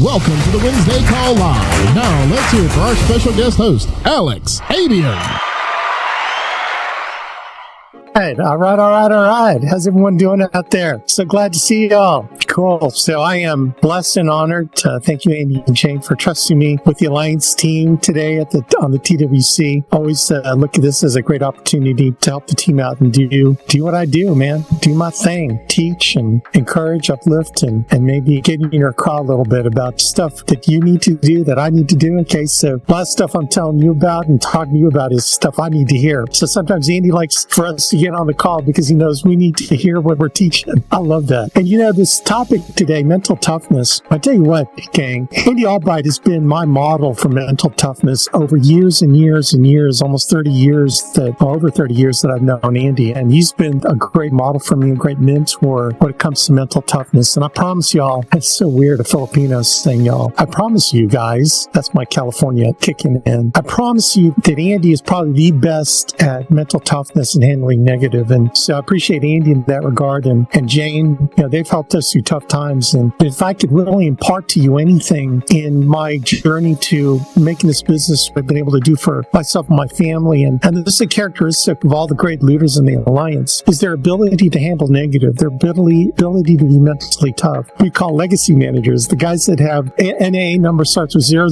Welcome to the Wednesday Call Live. Now let's hear it for our special guest host, Alex Abuyuan. All right. How's everyone doing out there? So glad to see y'all. Cool. So I am blessed and honored. Thank you, Andy and Jane, for trusting me with the Alliance team today on the TWC. Always look at this as a great opportunity to help the team out and do what I do, man. Do my thing. Teach and encourage, uplift, and maybe get in your craw a little bit about stuff that you need to do, that I need to do. Okay, so a lot of stuff I'm telling you about and talking to you about is stuff I need to hear. So sometimes Andy likes for us to get on the call because he knows we need to hear what we're teaching. I love that. And this topic today, mental toughness, I tell you what, gang, Andy Albright has been my model for mental toughness over years and years and years, almost 30 years over 30 years that I've known Andy. And he's been a great model for me, a great mentor when it comes to mental toughness. And I promise y'all, it's so weird, a Filipino saying y'all, I promise you guys, that's my California kicking in. I promise you that Andy is probably the best at mental toughness and handling negative. And so I appreciate Andy in that regard. And Jane, they've helped us through tough times. And if I could really impart to you anything in my journey to making this business I've been able to do for myself and my family, and this is a characteristic of all the great leaders in the Alliance, is their ability to handle negative, their ability to be mentally tough. We call legacy managers, the guys that have NAA number starts with 000.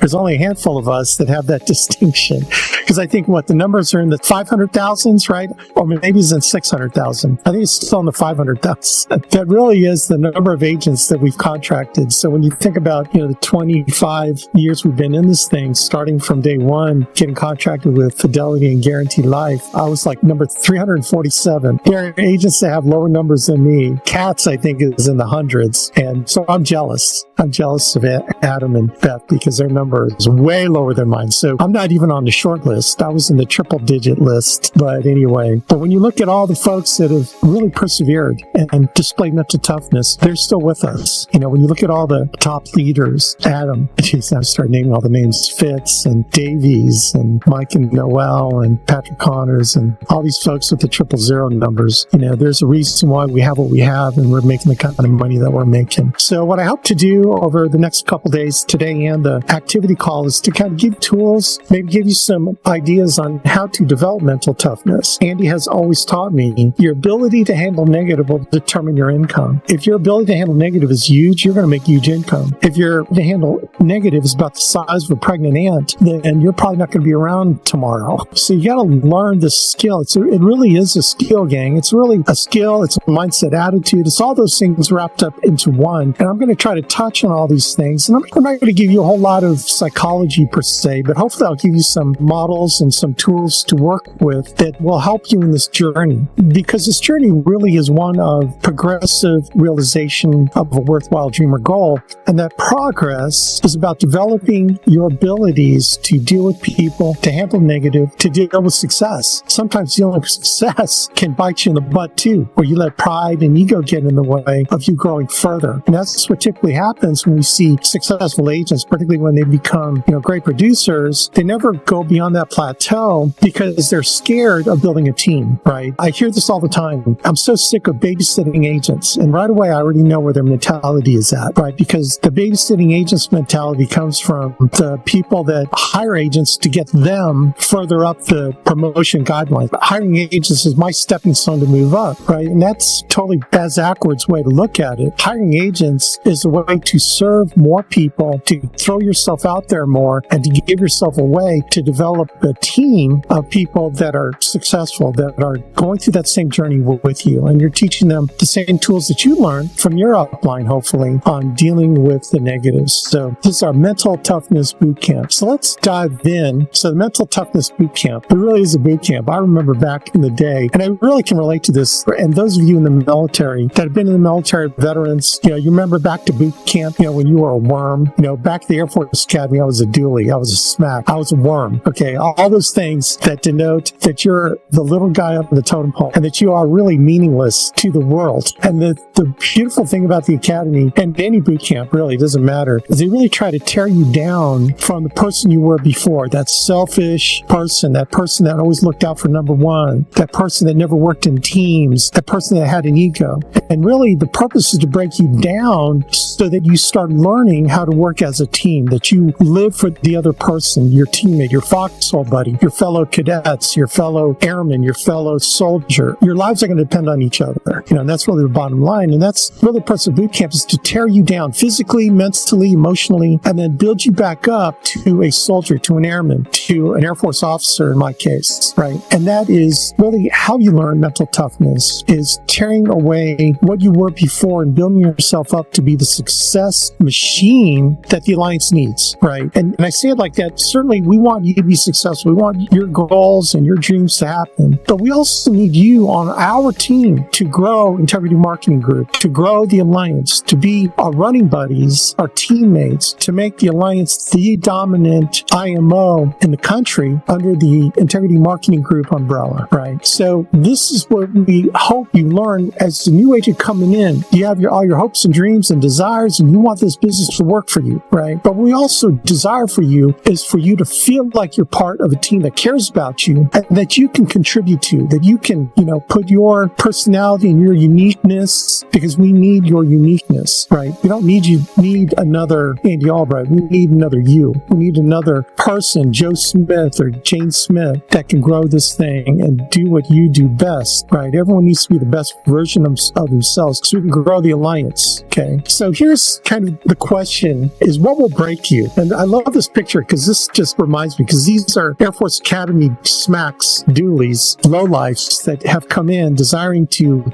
There's only a handful of us that have that distinction. Because I think the numbers are in the 500,000s, right? Or maybe it's in 600,000. I think it's still in the 500,000. That really is the number of agents that we've contracted. So when you think about, the 25 years we've been in this thing, starting from day one, getting contracted with Fidelity and Guaranteed Life, I was like number 347. There are agents that have lower numbers than me. Cats, I think, is in the hundreds. And so I'm jealous. I'm jealous of Adam and Beth because their number is way lower than mine. So I'm not even on the short list. I was in the triple digit list. But anyway, when you look at all the folks that have really persevered and displayed mental toughness, they're still with us. When you look at all the top leaders, Adam, geez, I start naming all the names, Fitz and Davies and Mike and Noel and Patrick Connors and all these folks with the 000 numbers. There's a reason why we have what we have and we're making the kind of money that we're making. So what I hope to do over the next couple days, today and the activity call, is to kind of give tools, maybe give you some ideas on how to develop mental toughness. Andy has always taught me your ability to handle negative will determine your income. If your ability to handle negative is huge, you're going to make huge income. If your to handle negative is about the size of a pregnant ant, then you're probably not going to be around tomorrow. So you got to learn this skill. It really is a skill, gang. It's really a skill. It's a mindset, attitude. It's all those things wrapped up into one. And I'm going to try to touch on all these things. And I'm not going to give you a whole lot of psychology per se, but hopefully I'll give you some models and some tools to work with that will help you in this journey. Because this journey really is one of progressive realization of a worthwhile dream or goal. And that progress is about developing your abilities to deal with people, to handle negative, to deal with success. Sometimes dealing with success can bite you in the butt too, where you let pride and ego get in the way of you growing further. And that's what typically happens when we see successful agents, particularly when they become, great producers. They never go beyond that plateau because they're scared of building a team, right? I hear this all the time. I'm so sick of babysitting agents. And right away, I already know where their mentality is at, right? Because the babysitting agents mentality comes from the people that hire agents to get them further up the promotion guideline. Hiring agents is my stepping stone to move up, right? And that's totally backwards way to look at it. Hiring agents is a way to serve more people, to throw yourself out there more, and to give yourself a way to develop a team of people that are successful, that are going through that same journey with you. And you're teaching them the same tools that you learned from your upline, hopefully, on dealing with the negatives. So this is our Mental Toughness Boot Camp. So let's dive in. So the Mental Toughness Boot Camp, it really is a boot camp. I remember back in the day, and I really can relate to this, and those of you in the military that have been in the military, veterans, you remember back to boot camp, when you were a worm, back at the Air Force Academy, I was a dually, I was a smack, I was a worm, okay? All those things that denote that you're the little guy up the totem pole and that you are really meaningless to the world. And the beautiful thing about the academy and any boot camp, really, doesn't matter, is they really try to tear you down from the person you were before, that selfish person, that person that always looked out for number one, that person that never worked in teams, that person that had an ego. And really, the purpose is to break you down so that you start learning how to work as a team, that you live for the other person, your teammate, your foxhole buddy, your fellow cadets, your fellow airman, your fellow soldier. Your lives are going to depend on each other. And that's really the bottom line. And that's really the purpose of boot camp, is to tear you down physically, mentally, emotionally, and then build you back up to a soldier, to an airman, to an Air Force officer in my case, right? And that is really how you learn mental toughness, is tearing away what you were before and building yourself up to be the success machine that the Alliance needs, right? And I say it like that. Certainly, we want you to be successful. We want your goals and your dreams to happen. But we also need you on our team to grow Integrity Marketing Group, to grow the Alliance, to be our running buddies, our teammates, to make the Alliance the dominant IMO in the country under the Integrity Marketing Group umbrella, right? So this is what we hope you learn as the new agent coming in. You have all your hopes and dreams and desires, and you want this business to work for you, right? But we also desire for you is for you to feel like you're part of a team that cares about you and that you can contribute to, that you can, put your personality and your uniqueness, because we need your uniqueness, right? We don't need another Andy Albright. We need another you. We need another person, Joe Smith or Jane Smith, that can grow this thing and do what you do best, right? Everyone needs to be the best version of themselves so we can grow the Alliance, okay? So here's kind of the question is, what will break you? And I love this picture because this just reminds me, because these are Air Force Academy smacks, doolies, lowlifes that have come in desiring to,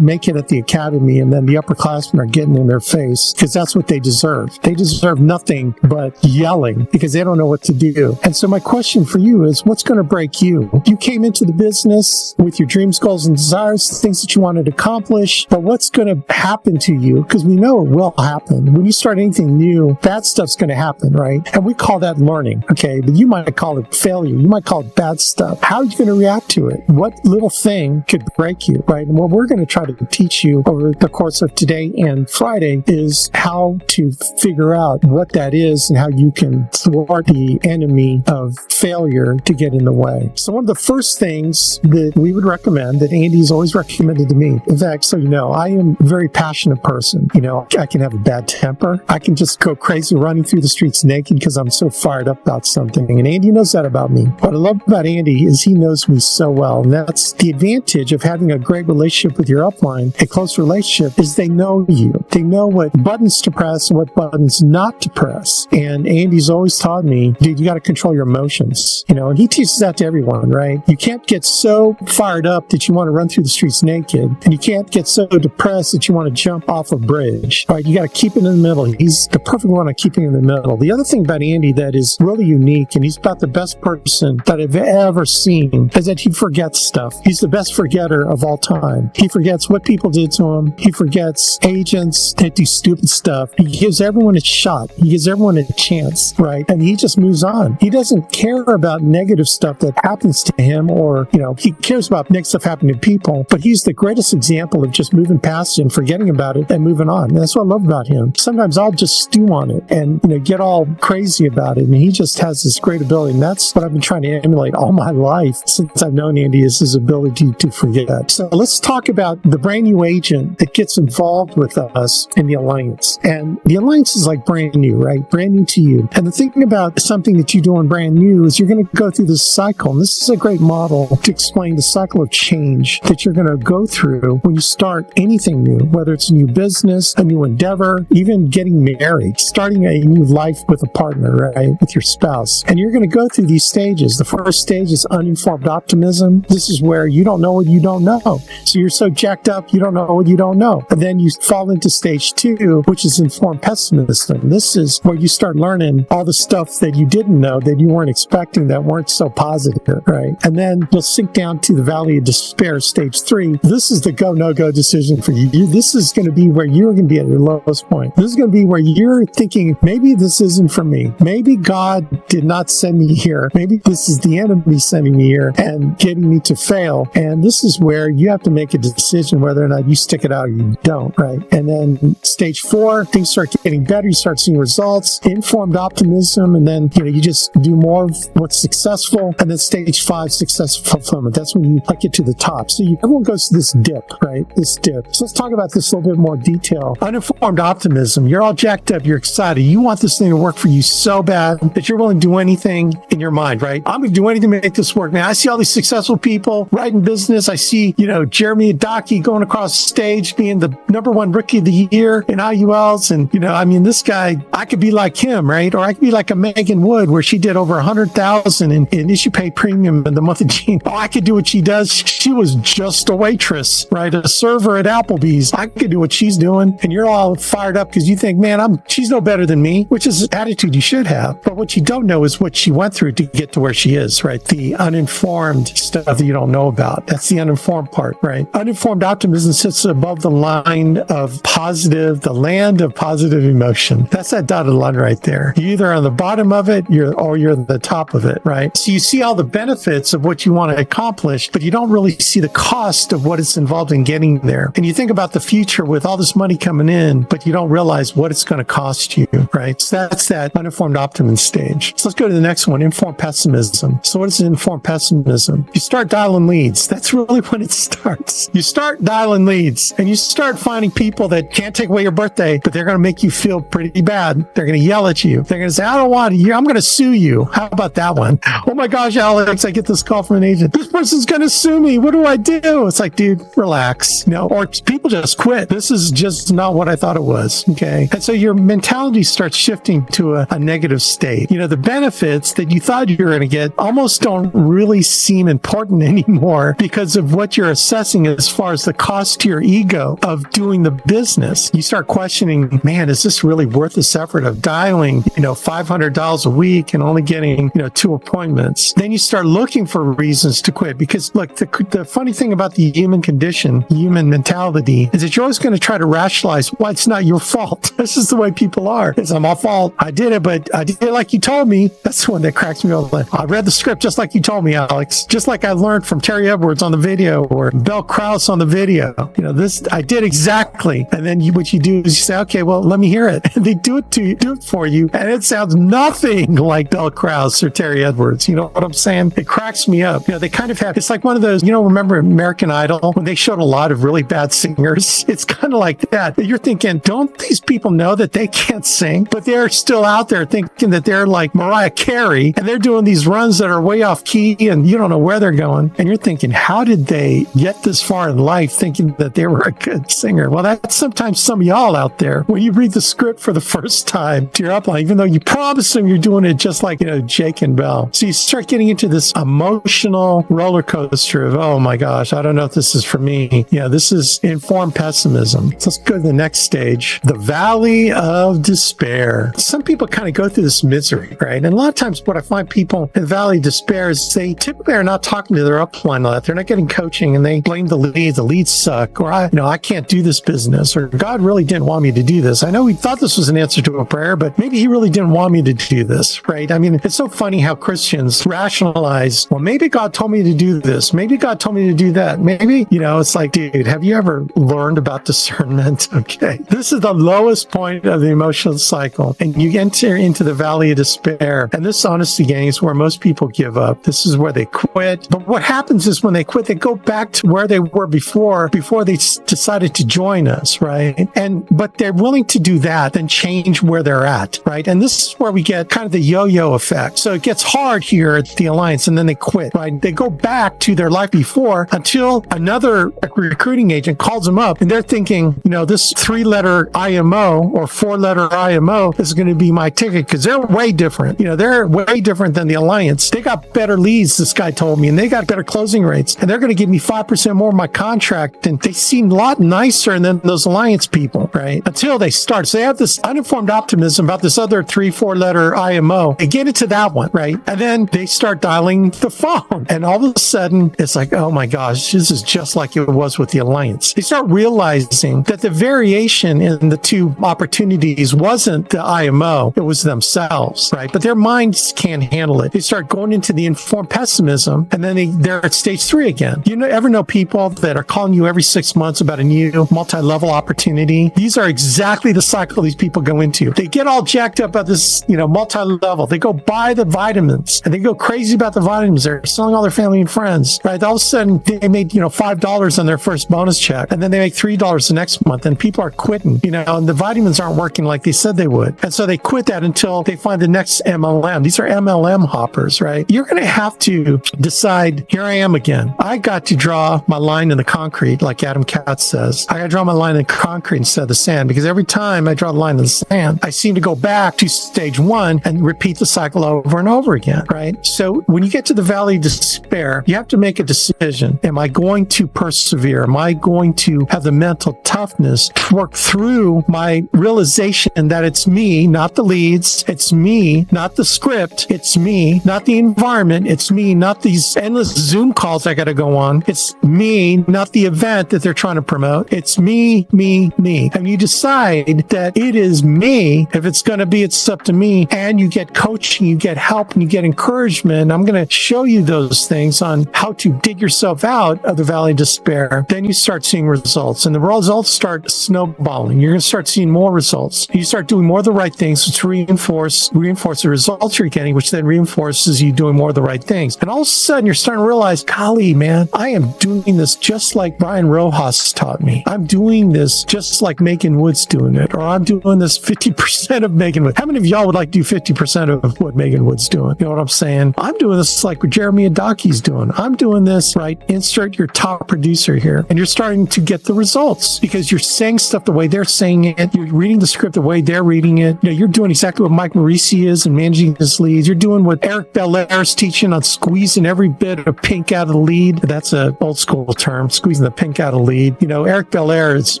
make it at the academy, and then the upperclassmen are getting in their face because that's what they deserve. They deserve nothing but yelling because they don't know what to do. And so my question for you is, what's going to break you? You came into the business with your dreams, goals, and desires, things that you wanted to accomplish, but what's going to happen to you? Because we know it will happen. When you start anything new, bad stuff's going to happen, right? And we call that learning, okay? But you might call it failure. You might call it bad stuff. How are you going to react to it? What little thing could break you, right? And what we're going to try to teach you over the course of today and Friday is how to figure out what that is and how you can thwart the enemy of failure to get in the way. So one of the first things that we would recommend, that Andy's always recommended to me, in fact, so I am a very passionate person. I can have a bad temper. I can just go crazy running through the streets naked because I'm so fired up about something. And Andy knows that about me. What I love about Andy is he knows me so well. And that's the advantage of having a great relationship with your upline, a close relationship, is they know you. They know what buttons to press and what buttons not to press. And Andy's always taught me, dude, you got to control your emotions. And he teaches that to everyone, right? You can't get so fired up that you want to run through the streets naked, and you can't get so depressed that you want to jump off a bridge, right? You got to keep it in the middle. He's the perfect one at keeping it in the middle. The other thing about Andy that is really unique, and he's about the best person that I've ever seen, is that he forgets stuff. He's the best forgetter of all time. He forgets what people did to him. He forgets agents that do stupid stuff. He gives everyone a shot. He gives everyone a chance, right? And he just moves on. He doesn't care about negative stuff that happens to him, or, he cares about negative stuff happening to people, but he's the greatest example of just moving past it and forgetting about it and moving on. And that's what I love about him. Sometimes I'll just stew on it and, get all crazy about it. And he just has this great ability. And that's what I've been trying to emulate all my life since I've known Andy, is his ability to forget. So let's talk about the brand new agent that gets involved with us in the Alliance. And the Alliance is like brand new, right? Brand new to you. And the thing about something that you're doing brand new is you're going to go through this cycle. And this is a great model to explain the cycle of change that you're going to go through when you start anything new, whether it's a new business, a new endeavor, even getting married, starting a new life with a partner, right? With your spouse. And you're going to go through these stages. The first stage is uninformed optimism. This is where you don't know what you don't know. So you're so jacked up, you don't know what you don't know. And then you fall into stage 2, which is informed pessimism. This is where you start learning all the stuff that you didn't know, that you weren't expecting, that weren't so positive, right? And then you'll sink down to the valley of despair, stage 3. This is the go, no-go decision for you. This is going to be where you're going to be at your lowest point. This is going to be where you're thinking, maybe this isn't for me. Maybe God did not send me here. Maybe this is the enemy sending me here. And getting me to fail. And this is where you have to make a decision whether or not you stick it out or you don't, right? And then stage 4, things start getting better. You start seeing results, informed optimism, and then, you just do more of what's successful. And then stage 5, success fulfillment. That's when you get to the top. So everyone goes to this dip, right? This dip. So let's talk about this a little bit more detail. Uninformed optimism. You're all jacked up. You're excited. You want this thing to work for you so bad that you're willing to do anything in your mind, right? I'm going to do anything to make this work. Now, I see all these successful people right in business. I see, Jeremy Adaki going across the stage, being the #1 rookie of the year in IULs. And, this guy, I could be like him, right? Or I could be like a Megan Wood, where she did over 100,000 in issue pay premium in the month of June. Oh, I could do what she does. She was just a waitress, right? A server at Applebee's. I could do what she's doing. And you're all fired up because you think, man, she's no better than me, which is an attitude you should have. But what you don't know is what she went through to get to where she is, right? The uninformed stuff that you don't know about. That's the uninformed part, right? Uninformed optimism sits above the line of positive, the land of positive emotion. That's that dotted line right there. You're either on the bottom of it, or you're at the top of it, right? So you see all the benefits of what you want to accomplish, but you don't really see the cost of what it's involved in getting there. And you think about the future with all this money coming in, but you don't realize what it's going to cost you, right? So that's that uninformed optimism stage. So let's go to the next one, informed pessimism. So what is informed pessimism? You start dialing leads. That's really when it starts. You start dialing leads and you start finding people that can't take away your birthday, but they're going to make you feel pretty bad. They're going to yell at you. They're going to say, I don't want you. I'm going to sue you. How about that one? Oh my gosh, Alex, I get this call from an agent. This person's going to sue me. What do I do? It's like, dude, relax. Or people just quit. This is just not what I thought it was. Okay. And so your mentality starts shifting to a negative state. The benefits that you thought you were going to get almost don't really seem important anymore because of what you're assessing as far as the cost to your ego of doing the business. You start questioning, man, is this really worth this effort of dialing, $500 a week and only getting, 2 appointments? Then you start looking for reasons to quit because look, the funny thing about the human condition, human mentality is that you're always going to try to rationalize why it's not your fault. This is the way people are. It's not my fault. I did it, but I did it like you told me. That's the one that cracks me up. I read the script just like you told me, Alex. Just like I learned from Terry Edwards on the video or Bell Krause on the video. This I did exactly. And then what you do is you say, okay, well, let me hear it. And they do it for you. And it sounds nothing like Bell Krause or Terry Edwards. You know what I'm saying? It cracks me up. They kind of have, it's like one of those, remember American Idol when they showed a lot of really bad singers? It's kind of like that. You're thinking, don't these people know that they can't sing? But they're still out there thinking that they're like Mariah Carey and they're doing these runs that are way off key and you don't know where they're going. And you're thinking, how did they get this far in life thinking that they were a good singer? Well, that's sometimes some of y'all out there. When you read the script for the first time to your upline, even though you promise them you're doing it just like, Jake and Bell. So you start getting into this emotional roller coaster of, oh my gosh, I don't know if this is for me. This is informed pessimism. So let's go to the next stage, the valley of despair. Some people kind of go through this misery, right? And a lot of times what I find people in the valley of despair is they typically are not talking to their upline a lot. They're not getting coaching and they blame the leads suck, or I can't do this business, or God really didn't want me to do this. I know he thought this was an answer to a prayer, but maybe he really didn't want me to do this, right? I mean, it's so funny how Christians rationalize, well, maybe God told me to do this. Maybe God told me to do that. Maybe, it's like, dude, have you ever learned about discernment? Okay. This is the lowest point of the emotional cycle. And you enter into the valley of despair. And this, honestly, gang, is where most people give up. This is where they quit. But what happens is when they quit, they go back to where they were before they decided to join us, right? But they're willing to do that and change where they're at, right? And this is where we get kind of the yo-yo effect. So it gets hard here at the Alliance and then they quit, right? They go back to their life before until another recruiting agent calls them up and they're thinking, this 3-letter IMO or 4-letter IMO is going to be my ticket because they're way different. They're way different than the Alliance. They got better leads, this guy told me, and they got better closing rates. And they're going to give me 5% more of my contract. And they seem a lot nicer than those Alliance people, right? Until they start. So they have this uninformed optimism about this other 3-4-letter IMO. They get into that one, right? And then they start dialing the phone. And all of a sudden, it's like, oh my gosh, this is just like it was with the Alliance. They start realizing that the variation in the two opportunities wasn't the IMO, it was themselves, right? But their minds can't handle it. They start going into the informed pessimism optimism, and then they're at stage 3 again. Ever know people that are calling you every 6 months about a new multi-level opportunity? These are exactly the cycle these people go into. They get all jacked up about this, multi-level. They go buy the vitamins and they go crazy about the vitamins. They're selling all their family and friends, right? All of a sudden they made, $5 on their first bonus check, and then they make $3 the next month, and people are quitting, and the vitamins aren't working like they said they would. And so they quit that until they find the next MLM. These are MLM hoppers, right? You're going to have to decide, here I am again. I got to draw my line in the concrete, like Adam Katz says. I got to draw my line in the concrete instead of the sand, because every time I draw the line in the sand, I seem to go back to stage 1 and repeat the cycle over and over again, right? So when you get to the valley of despair, you have to make a decision. Am I going to persevere? Am I going to have the mental toughness to work through my realization that it's me, not the leads. It's me, not the script. It's me, not the environment. It's me, not these endless Zoom calls I got to go on. It's me, not the event that they're trying to promote. It's me, me, me. And you decide that it is me. If it's going to be, it's up to me. And you get coaching, you get help, and you get encouragement. I'm going to show you those things on how to dig yourself out of the valley of despair. Then you start seeing results, and the results start snowballing. You're going to start seeing more results. You start doing more of the right things, which reinforce the results you're getting, which then reinforces you doing more of the right things. And all of a sudden, you're starting to realize, golly, man, I am doing this just like Brian Rojas taught me. I'm doing this just like Megan Wood's doing it, or I'm doing this 50% of Megan Wood. How many of y'all would like to do 50% of what Megan Wood's doing? You know what I'm saying? I'm doing this like what Jeremy Adaki's doing. I'm doing this, right? Insert your top producer here. And you're starting to get the results because you're saying stuff the way they're saying it. You're reading the script the way they're reading it. You're doing exactly what Mike Morisi is in managing his leads. You're doing what Eric Belair is teaching on squeezing every bit of pink out of the lead. That's an old school term, squeezing the pink out of the lead. Eric Belair is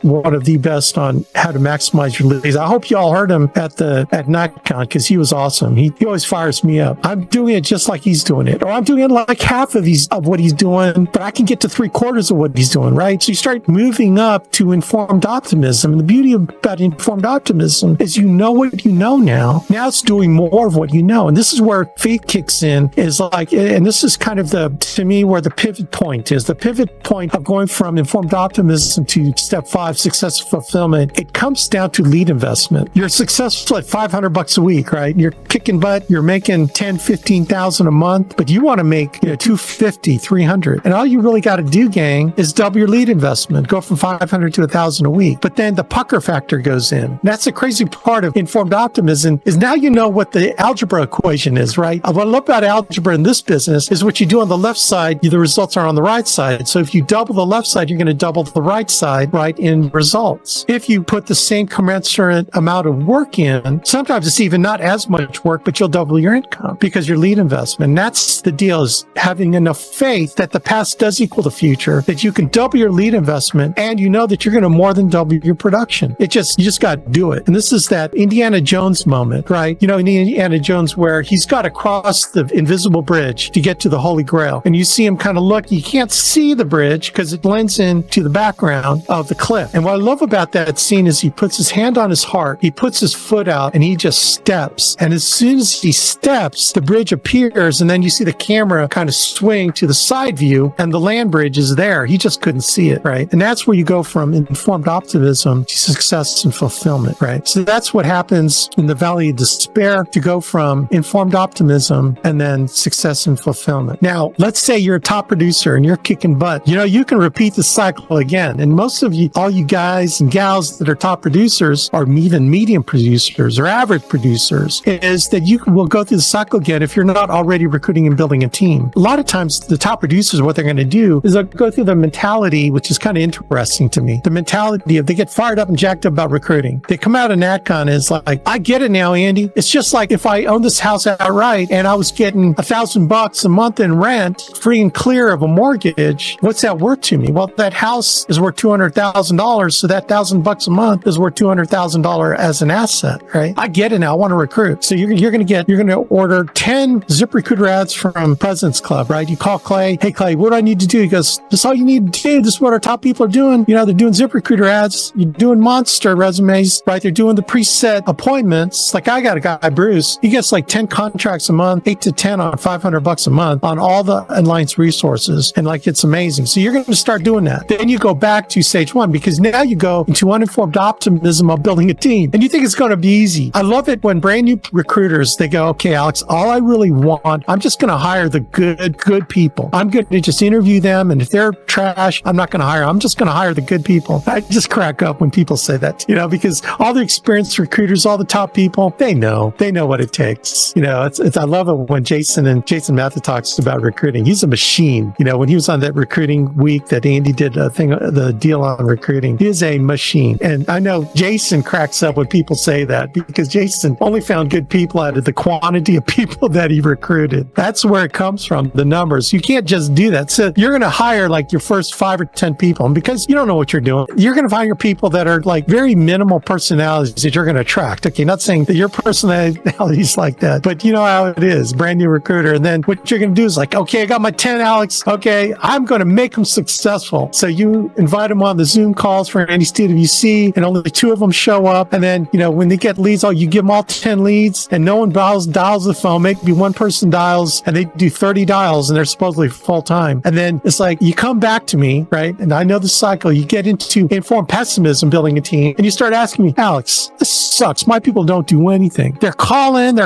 one of the best on how to maximize your leads. I hope you all heard him at NightCon, because he was awesome. He always fires me up. I'm doing it just like he's doing it, or I'm doing it like half of what he's doing, but I can get to 3/4 of what he's doing, right? So you start moving up to informed optimism. And the beauty about informed optimism is you know what you know now. Now it's doing more of what you know. And this is where faith kicks in, is like, and this is kind of to me, where the pivot point is. The pivot point of going from informed optimism to step 5, successful fulfillment. It comes down to lead investment. You're successful at $500 a week, right? You're kicking butt. You're making 10, 15,000 a month, but you want to make 250, 300. And all you really got to do, gang, is double your lead investment. Go from 500 to 1,000 a week. But then the pucker factor goes in. That's the crazy part of informed optimism, is now you know what the algebra equation is, right? What I love about algebra in this business is what you do on the left side, the results are on the right side. So if you double the left side, you're going to double the right side, right, in results. If you put the same commensurate amount of work in, sometimes it's even not as much work, but you'll double your income because your lead investment. And that's the deal, is having enough faith that the past does equal the future, that you can double your lead investment, and you know that you're going to more than double your production. You just got to do it. And this is that Indiana Jones moment, right? In Indiana Jones, where he's got to cross the invisible bridge to get to the Holy Grail. And you see him kind of look, you can't see the bridge because it blends into the background of the cliff. And what I love about that scene is he puts his hand on his heart, he puts his foot out, and he just steps. And as soon as he steps, the bridge appears, and then you see the camera kind of swing to the side view, and the land bridge is there. He just couldn't see it, right? And that's where you go from informed optimism to success and fulfillment, right? So that's what happens in the valley of despair, to go from informed optimism and then success and fulfillment. Now, let's say you're a top producer and you're kicking butt. You can repeat the cycle again. And most of you, all you guys and gals that are top producers, or even medium producers or average producers, is that you will go through the cycle again if you're not already recruiting and building a team. A lot of times the top producers, what they're going to do is they'll go through the mentality, which is kind of interesting to me. The mentality of, they get fired up and jacked up about recruiting. They come out of NatCon, is like, I get it now, Andy. It's just like if I owned this house outright and I was getting $1,000 a month in rent, free and clear of a mortgage, what's that worth to me? Well, that house is worth $200,000, so that $1,000 a month is worth $200,000 as an asset, right? I get it now. I want to recruit. So you're going to order 10 ZipRecruiter ads from President's Club, right? You call Clay, hey Clay, what do I need to do? He goes, this is all you need to do. This is what our top people are doing. They're doing ZipRecruiter ads. You're doing monster resumes, right? They're doing the preset appointments. Like I got a guy, Bruce, he gets like 10 contracts a month, 8 to 10 on $500 a month. on all the Alliance resources, and like it's amazing. So you're going to start doing that. Then you go back to stage one, because now you go into uninformed optimism of building a team, and you think it's going to be easy. I love it when brand new recruiters, they go, okay, Alex, all I really want, I'm just going to hire the good people. I'm going to just interview them, and if they're trash, I'm not going to hire them. I'm just going to hire the good people. I just crack up when people say that, because all the experienced recruiters, all the top people, they know what it takes. I love it when Jason Matha talks about recruiting. He's a machine. When he was on that recruiting week that Andy did the deal on recruiting, he is a machine. And I know Jason cracks up when people say that, because Jason only found good people out of the quantity of people that he recruited. That's where it comes from, the numbers. You can't just do that. So you're going to hire like your first 5 or 10 people, and because you don't know what you're doing, you're going to hire people that are like very minimal personalities that you're going to attract. Okay, not saying that your personality is like that, but you know how it is, brand new recruiter. And then what you're going to do is like, okay, I got my 10 Alex. Okay, I'm going to make them successful. So you invite them on the Zoom calls for Andy's TWC, and only 2 of them show up. And then, when they get leads, you give them all 10 leads, and no one dials the phone. Maybe one person dials, and they do 30 dials, and they're supposedly full time. And then it's like, you come back to me, right? And I know the cycle. You get into informed pessimism, building a team, and you start asking me, Alex, this sucks. My people don't do anything. They're calling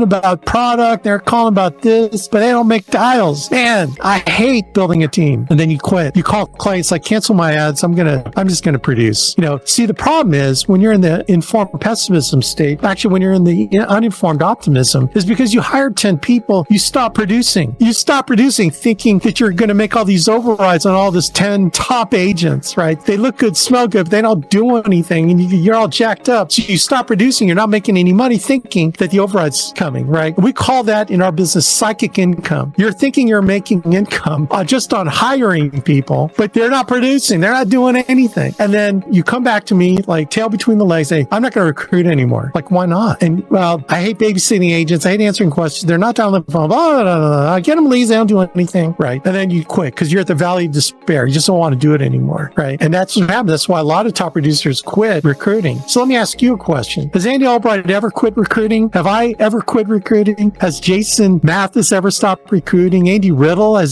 about product, they're calling about this, but they don't make dials. Man, I hate building a team. And then you quit. You call Clay, it's like, cancel my ads. I'm just gonna produce. See, the problem is when you're in the informed pessimism state, actually when you're in the uninformed optimism, is because you hired 10 people, you stop producing. You stop producing thinking that you're going to make all these overrides on all this 10 top agents, right? They look good, smell good, but they don't do anything, and you're all jacked up. So you stop producing, you're not making any money thinking that the override's coming, right? We call that in our business psychic income. You're thinking you're making income just on hiring people, but they're not producing. They're not doing anything. And then you come back to me like tail between the legs, say, I'm not going to recruit anymore. Like, why not? And well, I hate babysitting agents. I hate answering questions. They're not down the phone. I get them leads. They don't do anything. Right. And then you quit because you're at the valley of despair. You just don't want to do it anymore. Right. And that's what happens. That's why a lot of top producers quit recruiting. So let me ask you a question. Has Andy Albright ever quit recruiting? Have I ever quit recruiting? Has Jason Mathis ever stopped recruiting? Has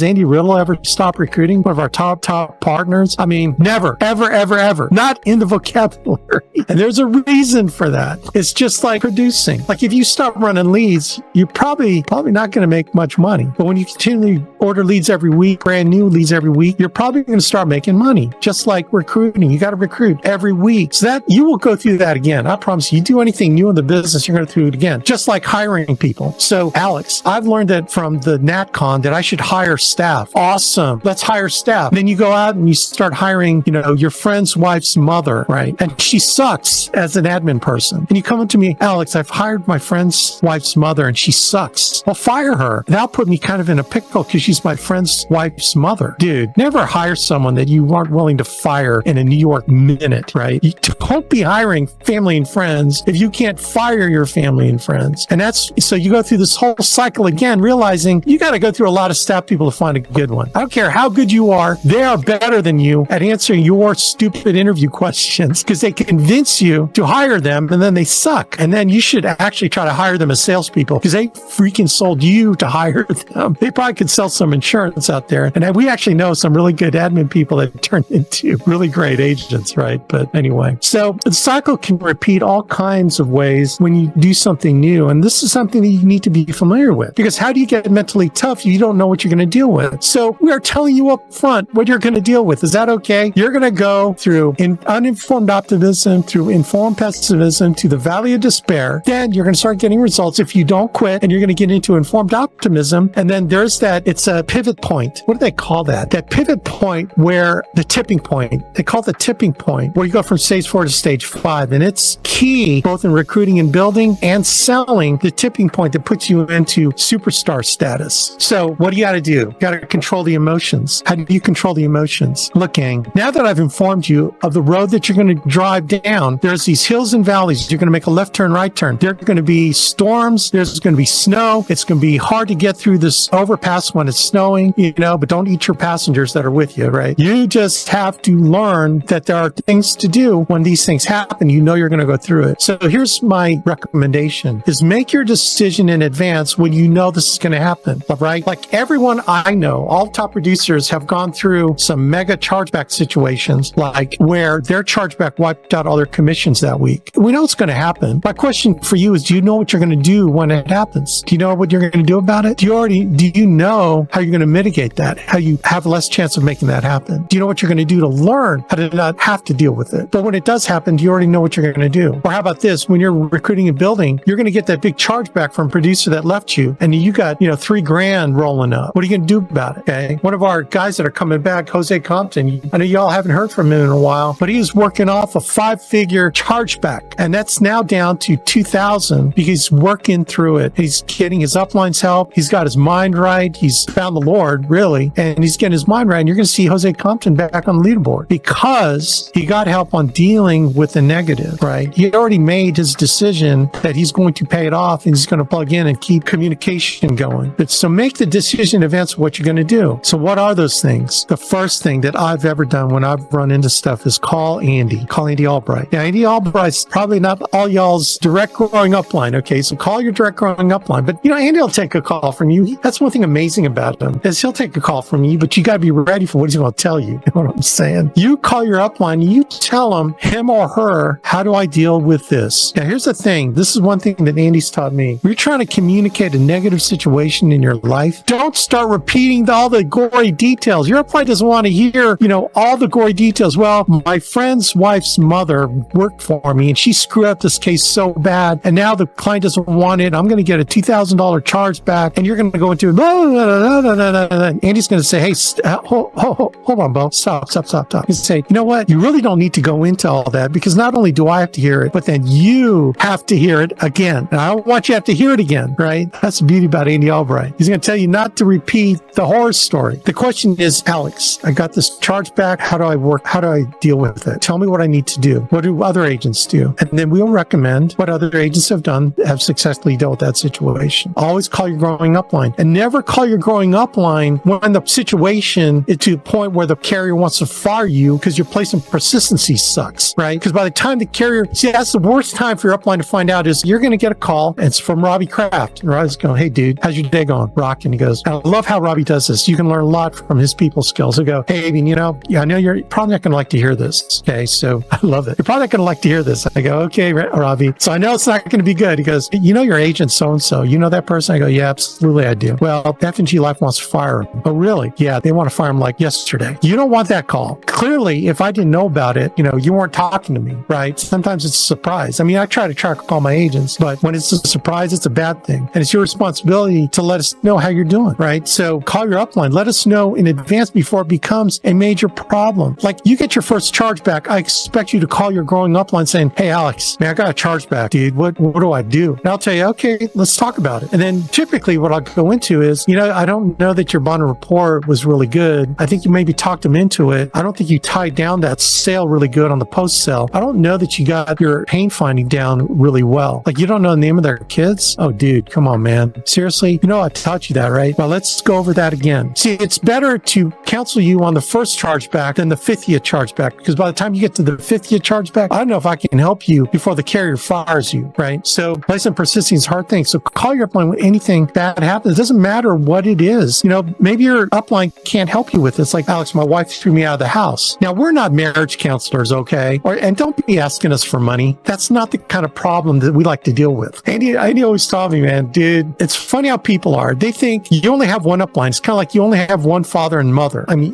Andy Riddle ever stopped recruiting? One of our top partners? I mean, never, ever. Not in the vocabulary. And there's a reason for that. It's just like producing. Like if you stop running leads, you're probably not going to make much money. But when you continually order leads every week, brand new leads every week, you're probably going to start making money. Just like recruiting. You got to recruit every week. So that you will go through that again. I promise you do anything new in the business, you're going to do it again. Just like hiring people. So Alex, I've learned that from the NatCon that I should hire staff. Awesome. Let's hire staff. Then you go out and you start hiring, your friend's wife's mother, right? And she sucks as an admin person. And you come up to me, Alex, I've hired my friend's wife's mother and she sucks. Well, fire her. That'll put me kind of in a pickle because she's my friend's wife's mother. Dude, never hire someone that you aren't willing to fire in a New York minute, right? You don't be hiring family and friends if you can't fire your family and friends. And so you go through this whole cycle again, realizing you got to go through a lot of staff people to find a good one. I don't care how good you are. They are better than you at answering your stupid interview questions because they convince you to hire them and then they suck. And then you should actually try to hire them as salespeople because they freaking sold you to hire them. They probably could sell some insurance out there. And we actually know some really good admin people that turn into really great agents, right? But anyway, so the cycle can repeat all kinds of ways when you do something new. And this is something that you need to be familiar with because how do you get mentally tough if you don't know what you're going to deal with? So we are telling you up front what you're going to deal with. Is that okay? You're going to go through uninformed optimism, through informed pessimism, to the valley of despair. Then you're going to start getting results if you don't quit, and you're going to get into informed optimism. And then there's it's a pivot point. What do they call that? That pivot point where the tipping point, they call it the tipping point, where you go from stage 4 to stage 5. And it's key both in recruiting and building and selling, the tipping point that puts you into superstar status. So what do you got to do? You got to control the emotions. How do you control the emotions? Look, gang, now that I've informed you of the road that you're going to drive down, there's these hills and valleys. You're going to make a left turn, right turn. There are going to be storms. There's going to be snow. It's going to be hard to get through this overpass when it's snowing, but don't eat your passengers that are with you, right? You just have to learn that there are things to do when these things happen. You're going to go through it. So here's my recommendation is make your decision in advance when you know this is going to happen. happen, right? Like everyone I know, all top producers have gone through some mega chargeback situations, like where their chargeback wiped out all their commissions that week. We know it's going to happen. My question for you is, do you know what you're going to do when it happens? Do you know what you're going to do about it? Do you know how you're going to mitigate that? How you have less chance of making that happen? Do you know what you're going to do to learn how to not have to deal with it? But when it does happen, do you already know what you're going to do? Or how about this? When you're recruiting and building, you're going to get that big chargeback from a producer that left you, and you got, $3,000 rolling up. What are you going to do about it? Okay. One of our guys that are coming back, Jose Compton, I know y'all haven't heard from him in a while, but he was working off a 5-figure chargeback, and that's now down to 2,000 because he's working through it. He's getting his upline's help. He's got his mind right. He's found the Lord, really, and he's getting his mind right. And you're going to see Jose Compton back on the leaderboard because he got help on dealing with the negative, right? He already made his decision that he's going to pay it off, and he's going to plug in and keep communication going. But so make the decision in advance of what you're going to do. So what are those things? The first thing that I've ever done when I've run into stuff is call Andy Albright. Now, Andy Albright's probably not all y'all's direct growing upline. Okay, so call your direct growing upline. But Andy will take a call from you. That's one thing amazing about him, is he'll take a call from you, but you got to be ready for what he's going to tell you. You know what I'm saying? You call your upline, you tell him or her, how do I deal with this? Now, here's the thing. This is one thing that Andy's taught me. When you're trying to communicate a negative situation in your life, don't start repeating all the gory details. Your upline doesn't want to hear, all the gory details. Well, my friend's wife's mother worked for me, and she screwed up this case so bad, and now the client doesn't want it. I'm going to get a $2,000 charge back, and you're going to go into blah, blah, blah, blah, blah. Andy's going to say, hey, hold on, Bo. Stop. He's say, you know what? You really don't need to go into all that, because not only do I have to hear it, but then you have to hear it again. And I don't want you to have to hear it again, right? That's the beauty about Andy Albright. He's going to tell you not to repeat the horror story. The question is, Alex, I got this charge back. How do I work? How do I deal with it? Tell me what I need to do. What do other agents do? And then we'll recommend what other agents have done, have successfully dealt with that situation. Always call your growing upline, and never call your growing upline when the situation is to the point where the carrier wants to fire you because your placement persistency sucks, right? Because by the time the carrier, that's the worst time for your upline to find out is you're going to get a call, and it's from Robbie Kraft. And Robbie's going, hey, dude, how's your day going? Rocking. He goes, I love how Robbie does this. You can learn a lot from his people skills. He'll go, hey, I know you're probably not going to like to hear this. Okay, so I love it. You're probably not going to like to hear this. I go, okay, Robbie. So I know it's not going to be good. He goes, your agent so-and-so. You know that person? I go, yeah, absolutely I do. Well, F&G Life wants to fire him. Oh, really? Yeah, they want to fire him like yesterday. You don't want that call. Clearly, if I didn't know about it, you weren't talking to me, right? Sometimes it's a surprise. I mean, I try to track all my agents, but when it's a surprise, it's a bad thing. And it's your responsibility to let us know how you're doing, right? So call your upline. Let us know in advance before it becomes a major problem. Like, you get your first charge back, I expect you to call your growing upline saying, hey, Alex, man, I got a charge back, dude. What do I do? And I'll tell you, okay, let's talk about it. And then typically what I'll go into is, I don't know that your bond report was really good. I think you maybe talked them into it. I don't think you tied down that sale really good on the post sale. I don't know that you got your pain finding down really well. Like, you don't know the name of their kids? Oh, dude, come on, man. Seriously? I taught you that, right? Well, let's go over that again. See, it's better to counsel you on the first chargeback than the 50th chargeback, because by the time you get to the 50th chargeback, I don't know if I can help you before the carrier fires you, right? So placement persisting is a hard thing. So call your upline when anything bad happens. It doesn't matter what it is. Maybe your upline can't help you with this. Like, Alex, my wife threw me out of the house. Now, we're not marriage counselors, okay? And don't be asking us for money. That's not the kind of problem that we like to deal with. Andy always told me, man, dude, it's funny how people are. They think you only have one upline. It's kind of like you only have one father and mother. I mean,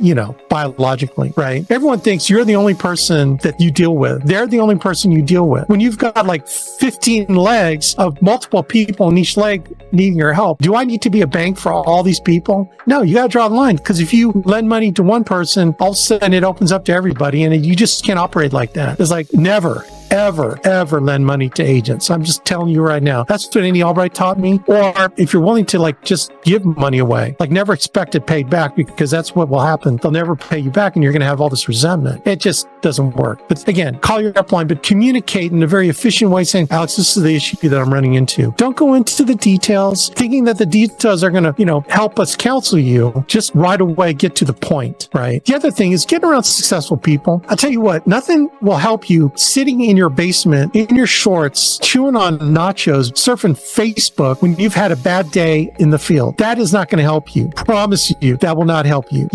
biologically, right? Everyone thinks you're the only person that you deal with. They're the only person you deal with. When you've got like 15 legs of multiple people in each leg needing your help, do I need to be a bank for all these people? No, you got to draw the line, because if you lend money to one person, all of a sudden it opens up to everybody, and you just can't operate like that. It's like, never, ever lend money to agents. I'm just telling you right now. That's what Andy Albright taught me. Or if you're willing to just give money away, never expect it paid back, because that's what will happen. They'll never pay you back, and you're going to have all this resentment. It just doesn't work. But again, call your upline, but communicate in a very efficient way, saying, Alex, this is the issue that I'm running into. Don't go into the details, thinking that the details are going to, help us counsel you. Just right away, get to the point, right? The other thing is getting around successful people. I'll tell you what, nothing will help you sitting in your basement, in your shorts, chewing on nachos, surfing Facebook when you've had a bad day in the field. That is not going to help you. Promise you, that will not help you.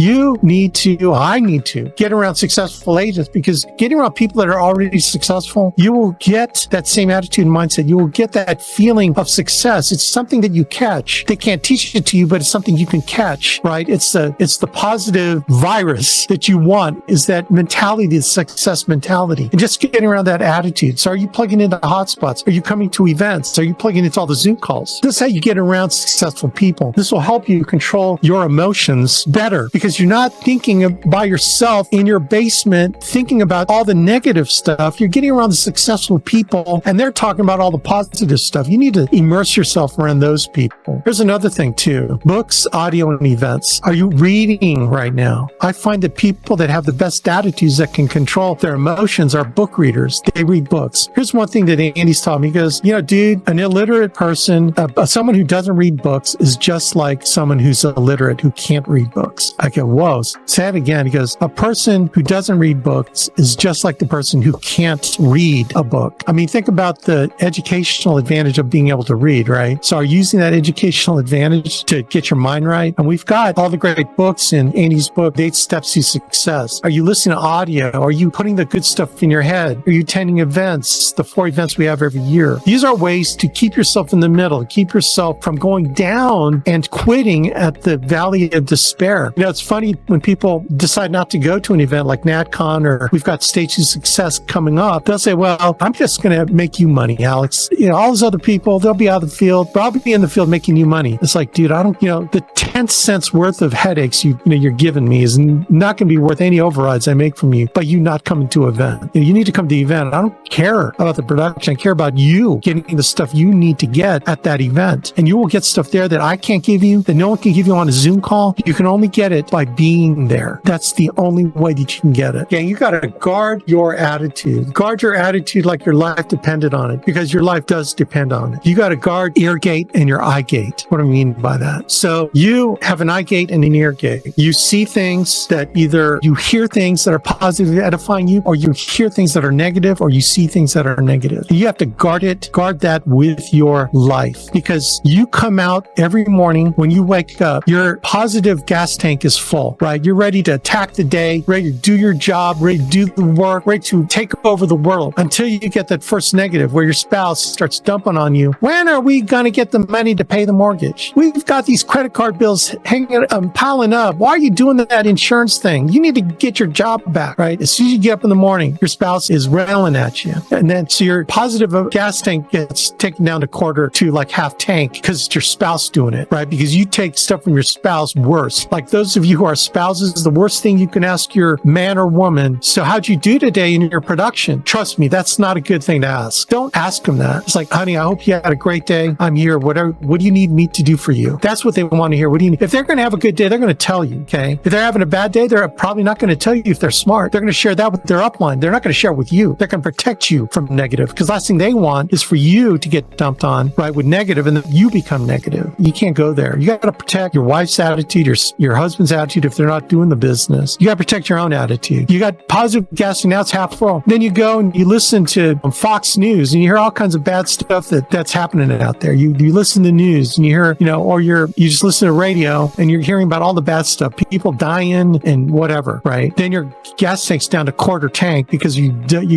I need to get around successful agents, because getting around people that are already successful, you will get that same attitude and mindset. You will get that feeling of success. It's something that you catch. They can't teach it to you, but it's something you can catch, right? It's the positive virus that you want, is that mentality, the success mentality, and just getting around that attitude. So are you plugging into hotspots? Are you coming to events? Are you plugging into all the Zoom calls? This is how you get around successful people. This will help you control your emotions better, because you're not thinking by yourself in your basement, thinking about all the negative stuff. You're getting around the successful people, and they're talking about all the positive stuff. You need to immerse yourself around those people. Here's another thing too: books, audio, and events. Are you reading right now? I find that people that have the best attitudes, that can control their emotions, are book readers. They read books. Here's one thing that Andy's taught me. He goes, dude, an illiterate person, someone who doesn't read books is just like someone who's illiterate who can't read books. I go, whoa, say it again. He goes, a person who doesn't read books is just like the person who can't read a book. I mean, think about the educational advantage of being able to read, right? So are you using that educational advantage to get your mind right? And we've got all the great books in Andy's book, 8 Steps to Success. Are you listening to audio? Are you putting the good stuff in your head? Are you attending events, the 4 events we have every year? These are ways to keep yourself in the middle, keep yourself from going down and quitting at the valley of despair. It's funny when people decide not to go to an event like NatCon, or we've got Stage of Success coming up. They'll say, well, I'm just going to make you money, Alex. All those other people, they'll be out of the field, but I'll be in the field making you money. It's like, dude, I don't, the 10 cents worth of headaches you're giving me is not going to be worth any overrides I make from you by you not coming to an event. You need to come to the event. I don't care about the production. I care about you getting the stuff you need to get at that event. And you will get stuff there that I can't give you, that no one can give you on a Zoom call. You can only get it by being there. That's the only way that you can get it. You got to guard your attitude. Guard your attitude like your life depended on it, because your life does depend on it. You got to guard ear gate and your eye gate. What do I mean by that? So you have an eye gate and an ear gate. You see things that either you hear things that are positively edifying you, or you hear things that are negative, or you see things that are negative. You have to guard that with your life, because you come out every morning when you wake up, your positive gas tank is full, right? You're ready to attack the day, ready to do your job, ready to do the work, ready to take over the world, until you get that first negative where your spouse starts dumping on you. When are we going to get the money to pay the mortgage? We've got these credit card bills piling up. Why are you doing that insurance thing? You need to get your job back, right? As soon as you get up in the morning, your spouse is railing at you. And then so your positive gas tank gets taken down to quarter to like half tank, because it's your spouse doing it, right? Because you take stuff from your spouse worse. Like those of you who are spouses, the worst thing you can ask your man or woman, so how'd you do today in your production? Trust me, that's not a good thing to ask. Don't ask them that. It's like, honey, I hope you had a great day. I'm here. Whatever. What do you need me to do for you? That's what they want to hear. What do you need? If they're going to have a good day, they're going to tell you, okay? If they're having a bad day, they're probably not going to tell you if they're smart. They're going to share that with their upline. They're not going to share it with you. They're going to protect you from negative, because last thing they want is for you to get dumped on, right, with negative, and then you become negative. You can't go there. You got to protect your wife's attitude, your husband's attitude if they're not doing the business. You got to protect your own attitude. You got positive gas, and now it's half full. Then you go and you listen to Fox News, and you hear all kinds of bad stuff that's happening out there. You listen to news, and you hear, or you just listen to radio, and you're hearing about all the bad stuff, people dying and whatever, right? Then your gas tank's down to quarter tank because you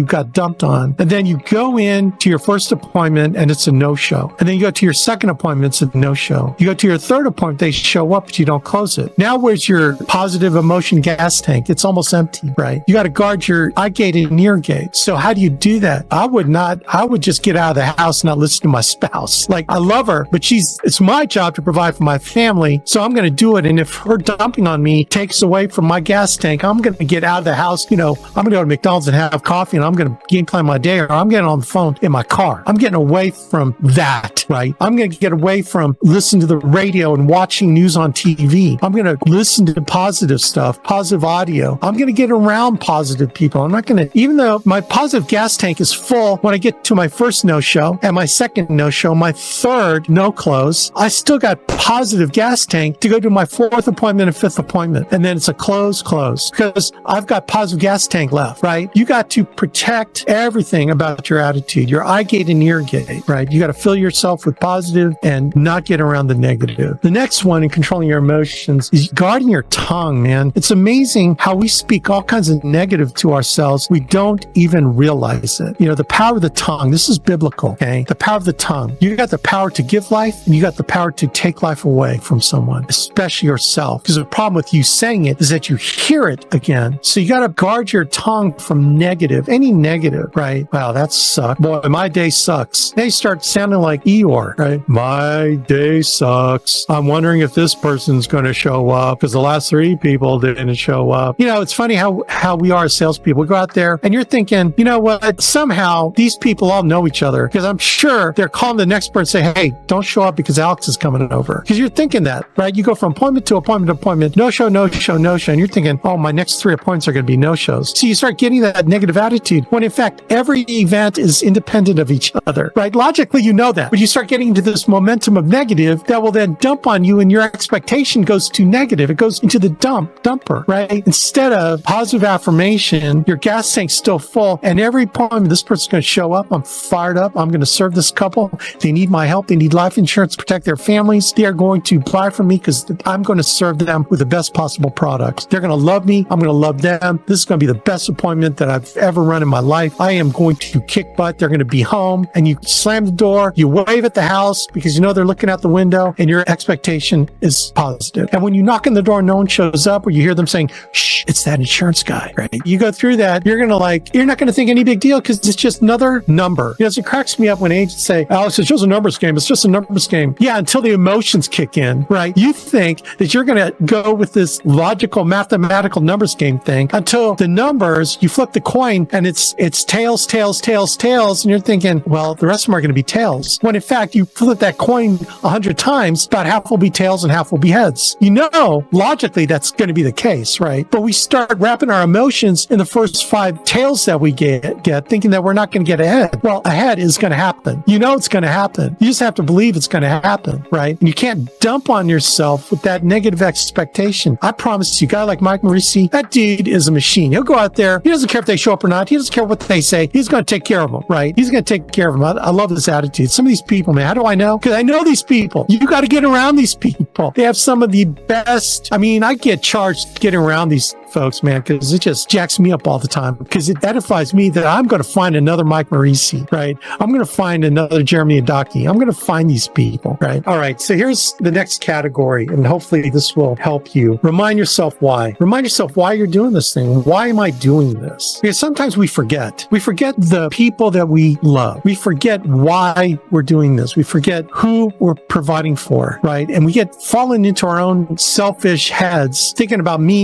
got dumped on. And then you go in to your first appointment and it's a no-show. And then you go to your second appointment, it's a no-show. You go to your third appointment, they show up, but you don't close it. Now where's your positive emotion gas tank? It's almost empty, right? You got to guard your eye gate and ear gate. So how do you do that? I would just get out of the house and not listen to my spouse. Like, I love her, but it's my job to provide for my family. So I'm going to do it. And if her dumping on me takes away from my gas tank, I'm going to get out of the house. I'm going to go to McDonald's and have coffee, and I'm going to game plan my day, or I'm getting on the phone in my car. I'm getting away from that, right? I'm going to get away from listening to the radio and watching news on TV. I'm going to listen to positive stuff, positive audio. I'm going to get around positive people. I'm not going to, even though my positive gas tank is full when I get to my first no-show and my second no-show, my third no-close, I still got positive gas tank tank to go to my 4th appointment and 5th appointment. And then it's a close because I've got positive gas tank left, right? You got to protect everything about your attitude, your eye gate and ear gate, right? You got to fill yourself with positive and not get around the negative. The next one in controlling your emotions is guarding your tongue, man. It's amazing how we speak all kinds of negative to ourselves. We don't even realize it. You know, the power of the tongue, this is biblical, okay? The power of the tongue. You got the power to give life and you got the power to take life away from someone, especially yourself. Because the problem with you saying it is that you hear it again. So you got to guard your tongue from negative, any negative, right? Wow, that sucks. Boy, my day sucks. They start sounding like Eeyore, right? My day sucks. I'm wondering if this person's going to show up because the last 3 people didn't show up. You know, it's funny how we are as salespeople. We go out there and you're thinking, you know what? Somehow these people all know each other because I'm sure they're calling the next person and say, hey, don't show up because Alex is coming over. Because you're thinking that, right? You go from appointment to appointment to appointment, no show, no show, no show. And you're thinking, oh, my next 3 appointments are going to be no shows. So you start getting that negative attitude when in fact, every event is independent of each other, right? Logically, you know that. But you start getting into this momentum of negative that will then dump on you and your expectation goes to negative. It goes into the dumper, right? Instead of positive affirmation, your gas tank's still full and every appointment, this person's going to show up. I'm fired up. I'm going to serve this couple. They need my help. They need life insurance to protect their families. They are going to buy from me because I'm going to serve them with the best possible products. They're going to love me. I'm going to love them. This is going to be the best appointment that I've ever run in my life. I am going to kick butt. They're going to be home and you slam the door. You wave at the house because you know they're looking out the window and your expectation is positive. And when you knock on the door, no one shows up or you hear them saying, shh, it's that insurance guy, right? You go through that. You're not going to think any big deal because it's just another number. You know, it cracks me up when agents say, Alex, it's just a numbers game. It's just a numbers game. Yeah, until the emotions kick in, right? You think that you're going to go with this logical, mathematical numbers game thing until the numbers, you flip the coin and it's tails, tails, tails, tails. And you're thinking, well, the rest of them are going to be tails. When in fact, you flip that coin 100 times, about half will be tails and half will be heads. You know, logically, that's going to be the case, right? But we start wrapping our emotions in the first 5 tails that we get thinking that we're not going to get ahead. Well, ahead is going to happen. You know it's going to happen. You just have to believe it's going to happen, right? And you can't dump on yourself with that negative expectation. I promise you, a guy like Mike Marisi, that dude is a machine. He'll go out there. He doesn't care if they show up or not. He doesn't care what they say. He's going to take care of them, right? He's going to take care of them. I love this attitude. Some of these people, man, how do I know? Because I know these people. You got to get around these people. They have some of the best. I mean, I get charged getting around these folks, man, because it just jacks me up all the time because it edifies me that I'm going to find another Mike Marisi, right? I'm going to find another Jeremy Adaki. I'm going to find these people, right? All right. So here's the next category, and hopefully this will help you. Remind yourself why. Remind yourself why you're doing this thing. Why am I doing this? Because sometimes we forget. We forget the people that we love. We forget why we're doing this. We forget who we're providing for, right? And we get fallen into our own selfish heads, thinking about me,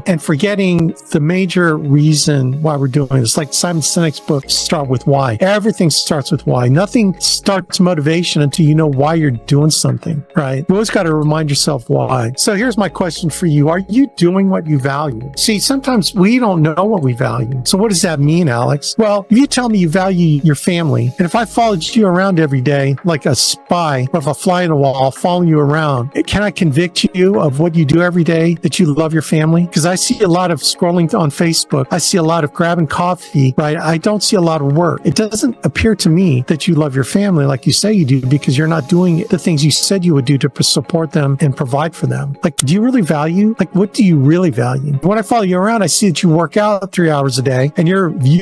and forgetting the major reason why we're doing this. Like Simon Sinek's book, Start With Why. Everything starts with why. Nothing starts motivation until you know why you're doing something, right? You always got to remind yourself why. So here's my question for you. Are you doing what you value? See, sometimes we don't know what we value. So what does that mean, Alex? Well, if you tell me you value your family, and if I followed you around every day like a spy, or if a fly in the wall following you around, can I convict you of what you do every day, that you love your family? Because I see a lot of scrolling on Facebook. I see a lot of grabbing coffee, right? I don't see a lot of work. It doesn't appear to me that you love your family like you say you do because you're not doing the things you said you would do to support them and provide for them. Like, do you really value? Like, what do you really value? When I follow you around, I see that you work out 3 hours a day and you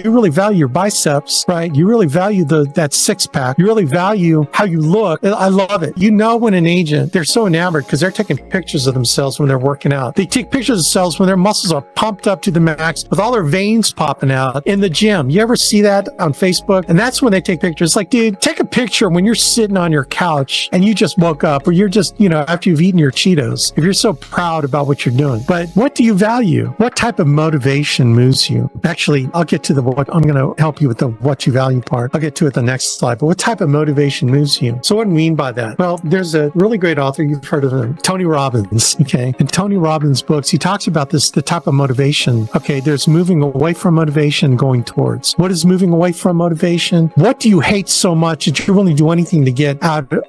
really value your biceps, right? You really value that 6-pack. You really value how you look. I love it. You know, when an agent, they're so enamored because they're taking pictures of themselves when they're working out. They take pictures of themselves when their muscles are pumped up to the max with all their veins popping out in the gym. You ever see that on Facebook? And that's when they take pictures. Like, dude, take a picture when you're sitting on your couch and you just woke up, or you're just, after you've eaten your Cheetos, if you're so proud about what you're doing. But what do you value? What type of motivation moves you? Actually, I'll get to what I'm going to help you with the what you value part. I'll get to it the next slide. But what type of motivation moves you? So what do I mean by that? Well, there's a really great author. You've heard of him, Tony Robbins. Okay. In Tony Robbins' books, he talks about this is the type of motivation. Okay, there's moving away from motivation, going towards. What is moving away from motivation? What do you hate so much that you're willing to do anything to get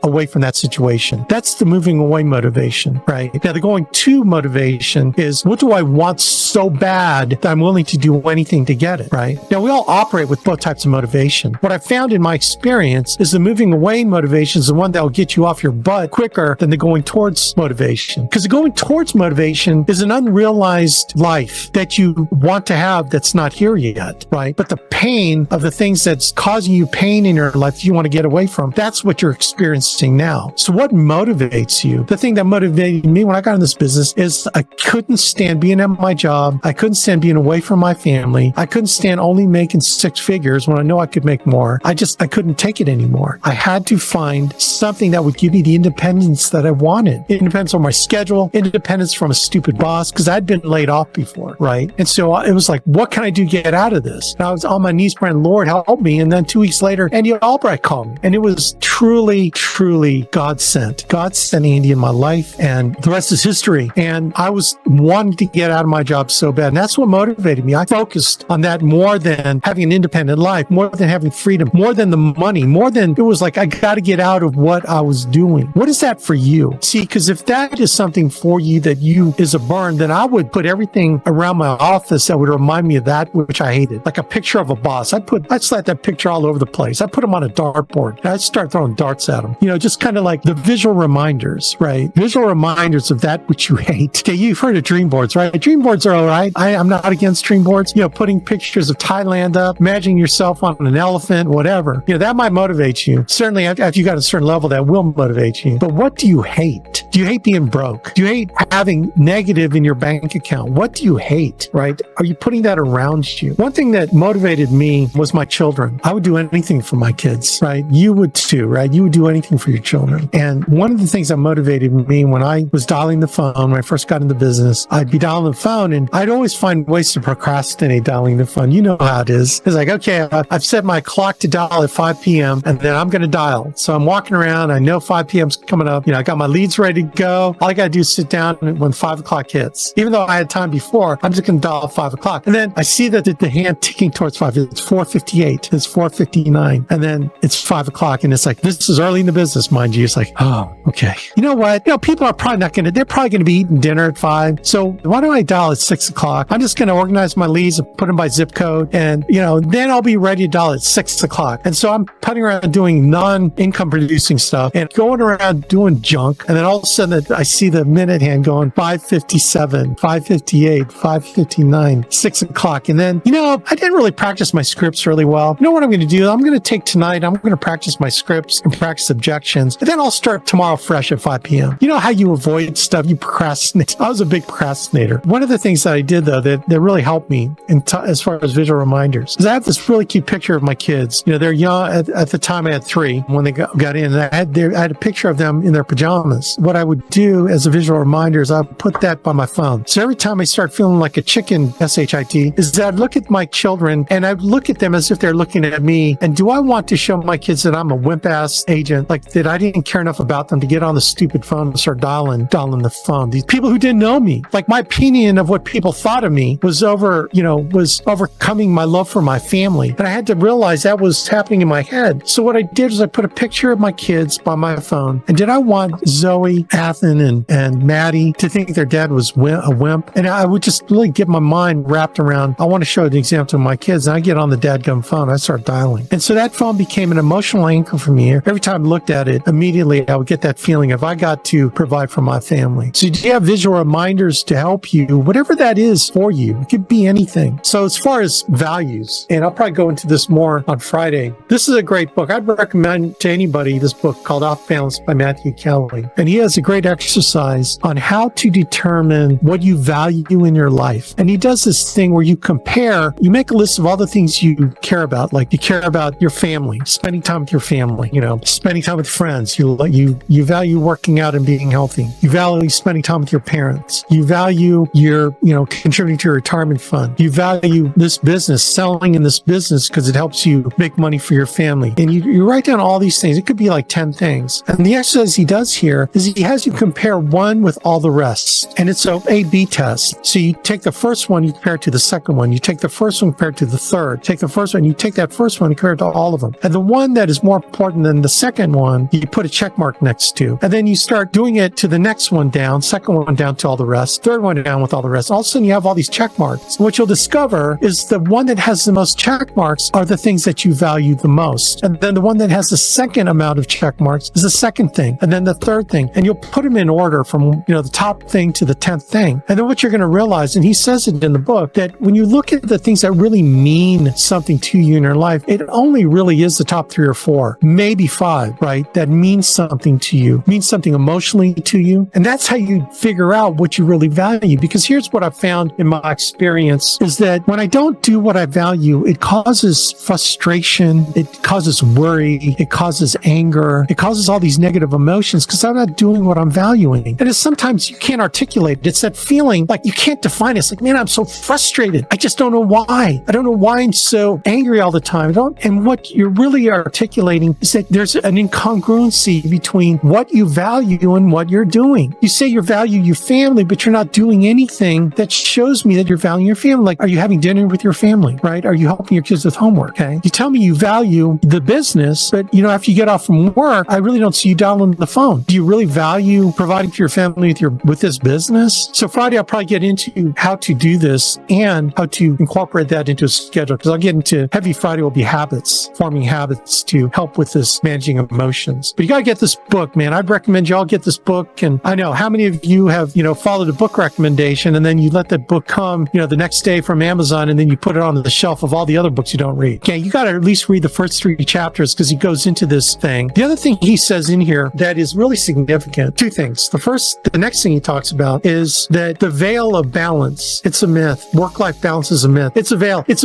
away from that situation? That's the moving away motivation, right? Now, the going to motivation is, what do I want so bad that I'm willing to do anything to get it, right? Now, we all operate with both types of motivation. What I found in my experience is the moving away motivation is the one that will get you off your butt quicker than the going towards motivation. Because the going towards motivation is an unrealized life that you want to have that's not here yet, right? But the pain of the things that's causing you pain in your life you want to get away from, that's what you're experiencing now. So what motivates you? The thing that motivated me when I got in this business is I couldn't stand being at my job. I couldn't stand being away from my family. I couldn't stand only making six figures when I know I could make more. I couldn't take it anymore. I had to find something that would give me the independence that I wanted. Independence on my schedule, independence from a stupid boss, because I'd been laid off before, right? And so it was like, what can I do to get out of this? And I was on my knees praying, Lord, help me. And then 2 weeks later, Andy Albright called me. And it was truly, truly God sent. God sent Andy in my life, and the rest is history. And I was wanting to get out of my job so bad. And that's what motivated me. I focused on that more than having an independent life, more than having freedom, more than the money, more than it was like, I got to get out of what I was doing. What is that for you? See, because if that is something for you that you is a burn, then I would put everything around my office that would remind me of that which I hated. Like a picture of a boss. I'd slap that picture all over the place. I'd put them on a dartboard. And I'd start throwing darts at them. Just kind of like the visual reminders, right? Visual reminders of that which you hate. Okay, you've heard of dream boards, right? Dream boards are all right. I'm not against dream boards. Putting pictures of Thailand up, imagining yourself on an elephant, whatever. That might motivate you. Certainly, after you got a certain level, that will motivate you. But what do you hate? Do you hate being broke? Do you hate having negative in your bank account? What do you hate, right? Are you putting that around you? One thing that motivated me was my children. I would do anything for my kids, right? You would too, right? You would do anything for your children. And one of the things that motivated me when I was dialing the phone, when I first got into business, I'd be dialing the phone and I'd always find ways to procrastinate dialing the phone. You know how it is. It's like, okay, I've set my clock to dial at 5 p.m. and then I'm going to dial. So I'm walking around. I know 5 p.m.'s coming up. I got my leads ready to go. All I got to do is sit down when 5 o'clock hits. Even though I had time before, I'm just going to dial at 5 o'clock. And then I see that the hand ticking towards 5. It's 4:58. It's 4:59. And then it's 5 o'clock. And it's like, this is early in the business, mind you. It's like, oh, okay. You know what? People are probably they're probably going to be eating dinner at 5. So why don't I dial at 6 o'clock? I'm just going to organize my leads and put them by zip code. And, then I'll be ready to dial at 6 o'clock. And so I'm putting around doing non-income producing stuff and going around doing junk. And then all of a sudden I see the minute hand going 5:57, 5:58, 5:59, 6 o'clock. And then, I didn't really practice my scripts really well. You know what I'm going to do? I'm going to take tonight, I'm going to practice my scripts and practice objections. And then I'll start tomorrow fresh at 5 p.m. You know how you avoid stuff, you procrastinate. I was a big procrastinator. One of the things that I did though that really helped me as far as visual reminders is I have this really cute picture of my kids. They're young. At the time I had 3 when they got in. And I had a picture of them in their pajamas. What I would do as a visual reminder is I would put that by my phone. So every time I start feeling like a chicken, S-H-I-T, is that I'd look at my children and I'd look at them as if they're looking at me. And do I want to show my kids that I'm a wimp-ass agent, like that I didn't care enough about them to get on the stupid phone and start dialing the phone? These people who didn't know me, like my opinion of what people thought of me was overcoming my love for my family. And I had to realize that was happening in my head. So what I did is I put a picture of my kids by my phone. And did I want Zoe, Athen, and Maddie to think their dad was a wimp? And I would just really get my mind wrapped around, I want to show an example to my kids. And I get on the dadgum phone, I start dialing. And so that phone became an emotional anchor for me. Every time I looked at it, immediately I would get that feeling of I got to provide for my family. So do you have visual reminders to help you, whatever that is for you? It could be anything. So as far as values, and I'll probably go into this more on Friday, this is a great book. I'd recommend to anybody this book called Off Balance by Matthew Kelly. And he has a great exercise on how to determine what you value in your life. And he does this thing where you make a list of all the things you care about. Like you care about your family, spending time with your family, spending time with friends. You value working out and being healthy. You value spending time with your parents. You value your, contributing to your retirement fund. You value this business, selling in this business because it helps you make money for your family. And you write down all these things. It could be like 10 things. And the exercise he does here is he has you compare one with all the rest. And it's a A-B test. So you take the first one, you compare it to the second one. You take the first one, compare it to the third. Take the first one, you take that first one, and compare it to all of them. And the one that is more important than the second one, you put a check mark next to. And then you start doing it to the next one down, second one down to all the rest, third one down with all the rest. All of a sudden you have all these check marks. And what you'll discover is the one that has the most check marks are the things that you value the most. And then the one that has the second amount of check marks is the second thing. And then the third thing. And you'll put them in order from, the top thing to the 10th thing. And then what you're going to realize, and he says it in the book, that when you look at the things that really mean something to you in your life, it only really is the top 3 or 4, maybe 5, right? That means something to you, means something emotionally to you. And that's how you figure out what you really value. Because here's what I've found in my experience is that when I don't do what I value, it causes frustration, it causes worry, it causes anger, it causes all these negative emotions because I'm not doing what I'm valuing. And it's sometimes you can't articulate it. It's that feeling like you can't define it. It's like, man, I'm so frustrated. I just don't know why. I don't know why I'm so angry all the time. And what you're really articulating is that there's an incongruency between what you value and what you're doing. You say you value your family, but you're not doing anything that shows me that you're valuing your family. Like, are you having dinner with your family, right? Are you helping your kids with homework? Okay. You tell me you value the business, but after you get off from work, I really don't see you downloading the phone. Do you really value providing for your family with this business? So Friday, I'll probably get into how to do this and how to incorporate that into a schedule, because I'll get into heavy Friday will be habits, forming habits to help with this managing emotions. But you got to get this book, man. I'd recommend y'all get this book. And I know how many of you have, followed a book recommendation and then you let that book come, the next day from Amazon, and then you put it on the shelf of all the other books you don't read. Okay. You got to at least read the first 3 chapters because he goes into this thing. The other thing he says in here that is really significant, 2 things. The next thing he talks about is that the veil of balance, it's a myth. Work-life balance is a myth. It's a veil. It's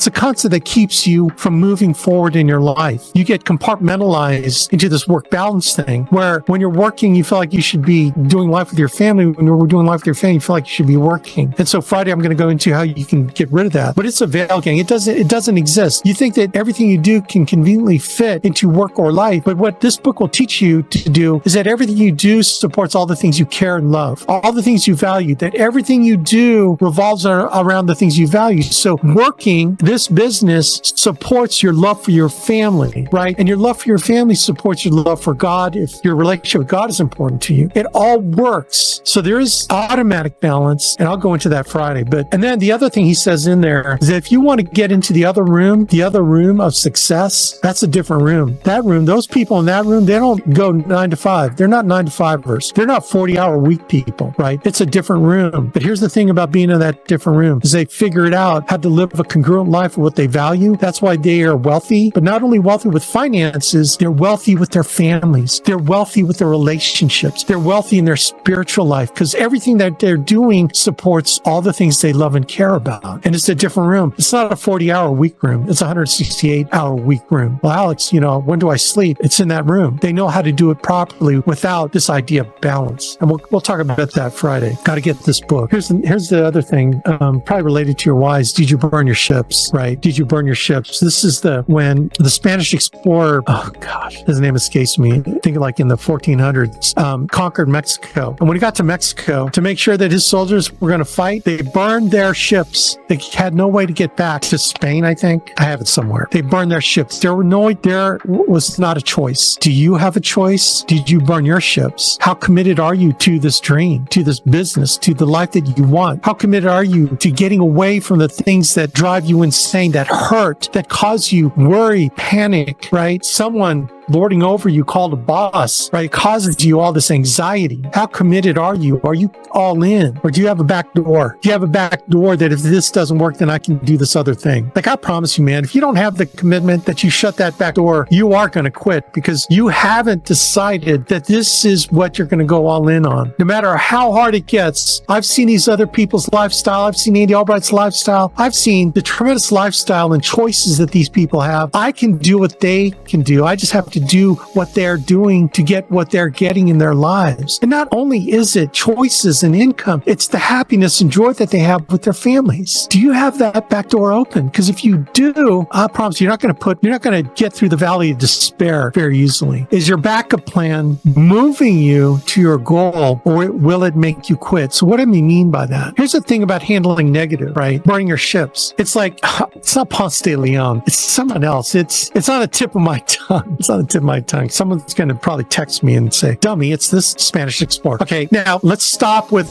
a concept that keeps you from moving forward in your life. You get compartmentalized into this work balance thing where when you're working, you feel like you should be doing life with your family. When you're doing life with your family, you feel like you should be working. And so Friday, I'm going to go into how you can get rid of that. But it's a veil, gang. It doesn't exist. You think that everything you do can conveniently fit into work or life. But what this book will teach you to do is that everything you do supports all the things you care and love, all the things you value, that everything you do revolves around the things you value. So working this business supports your love for your family, right? And your love for your family supports your love for God. If your relationship with God is important to you, it all works. So there is automatic balance, and I'll go into that Friday. And then the other thing he says in there is that if you want to get into the other room of success, that's a different room. That room, those people in that room, they don't go 9 to 5. They're not 9 to 5ers. They're not 40-hour week people, right? It's a different room. But here's the thing about being in that different room is they figured out how to live a congruent life with what they value. That's why they are wealthy, but not only wealthy with finances, they're wealthy with their families. They're wealthy with their relationships. They're wealthy in their spiritual life because everything that they're doing supports all the things they love and care about. And it's a different room. It's not a 40-hour week room. It's a 168-hour week room. Well, Alex, when do I sleep? It's in that room. They know how to do it properly without this idea of balance. And we'll talk about that Friday. Got to get this book. Here's the other thing, probably related to your whys. Did you burn your ships, right? Did you burn your ships? This is when the Spanish explorer, oh gosh, his name escapes me. I think like in the 1400s, conquered Mexico. And when he got to Mexico, to make sure that his soldiers were going to fight, they burned their ships. They had no way to get back to Spain, I think. I have it somewhere. They burned their ships. There was not a choice. Do you have a choice? Did you burn your ships? How committed are you to this dream, to this business, to the life that you want? How committed are you to getting away from the things that drive you insane, that hurt, that cause you worry, panic, right? Someone lording over you called a boss, right? It causes you all this anxiety. How committed are you? Are you all in? Or do you have a back door? Do you have a back door that if this doesn't work, then I can do this other thing? Like I promise you, man, if you don't have the commitment that you shut that back door, you are going to quit because you haven't decided that this is what you're going to go all in on. No matter how hard it gets, I've seen these other people's lifestyle. I've seen Andy Albright's lifestyle. I've seen the tremendous lifestyle and choices that these people have. I can do what they can do. I just have to to do what they're doing to get what they're getting in their lives. And not only is it choices and income, it's the happiness and joy that they have with their families. Do you have that back door open? Because if you do, I promise you're not going to get through the valley of despair very easily. Is your backup plan moving you to your goal, or will it make you quit? So what do I mean by that? Here's the thing about handling negative, right? Burning your ships. It's like, it's not Ponce de Leon. It's someone else. It's on the tip of my tongue. It's on the tip of my tongue. Someone's going to probably text me and say, dummy, it's this Spanish explorer. Okay, now let's stop with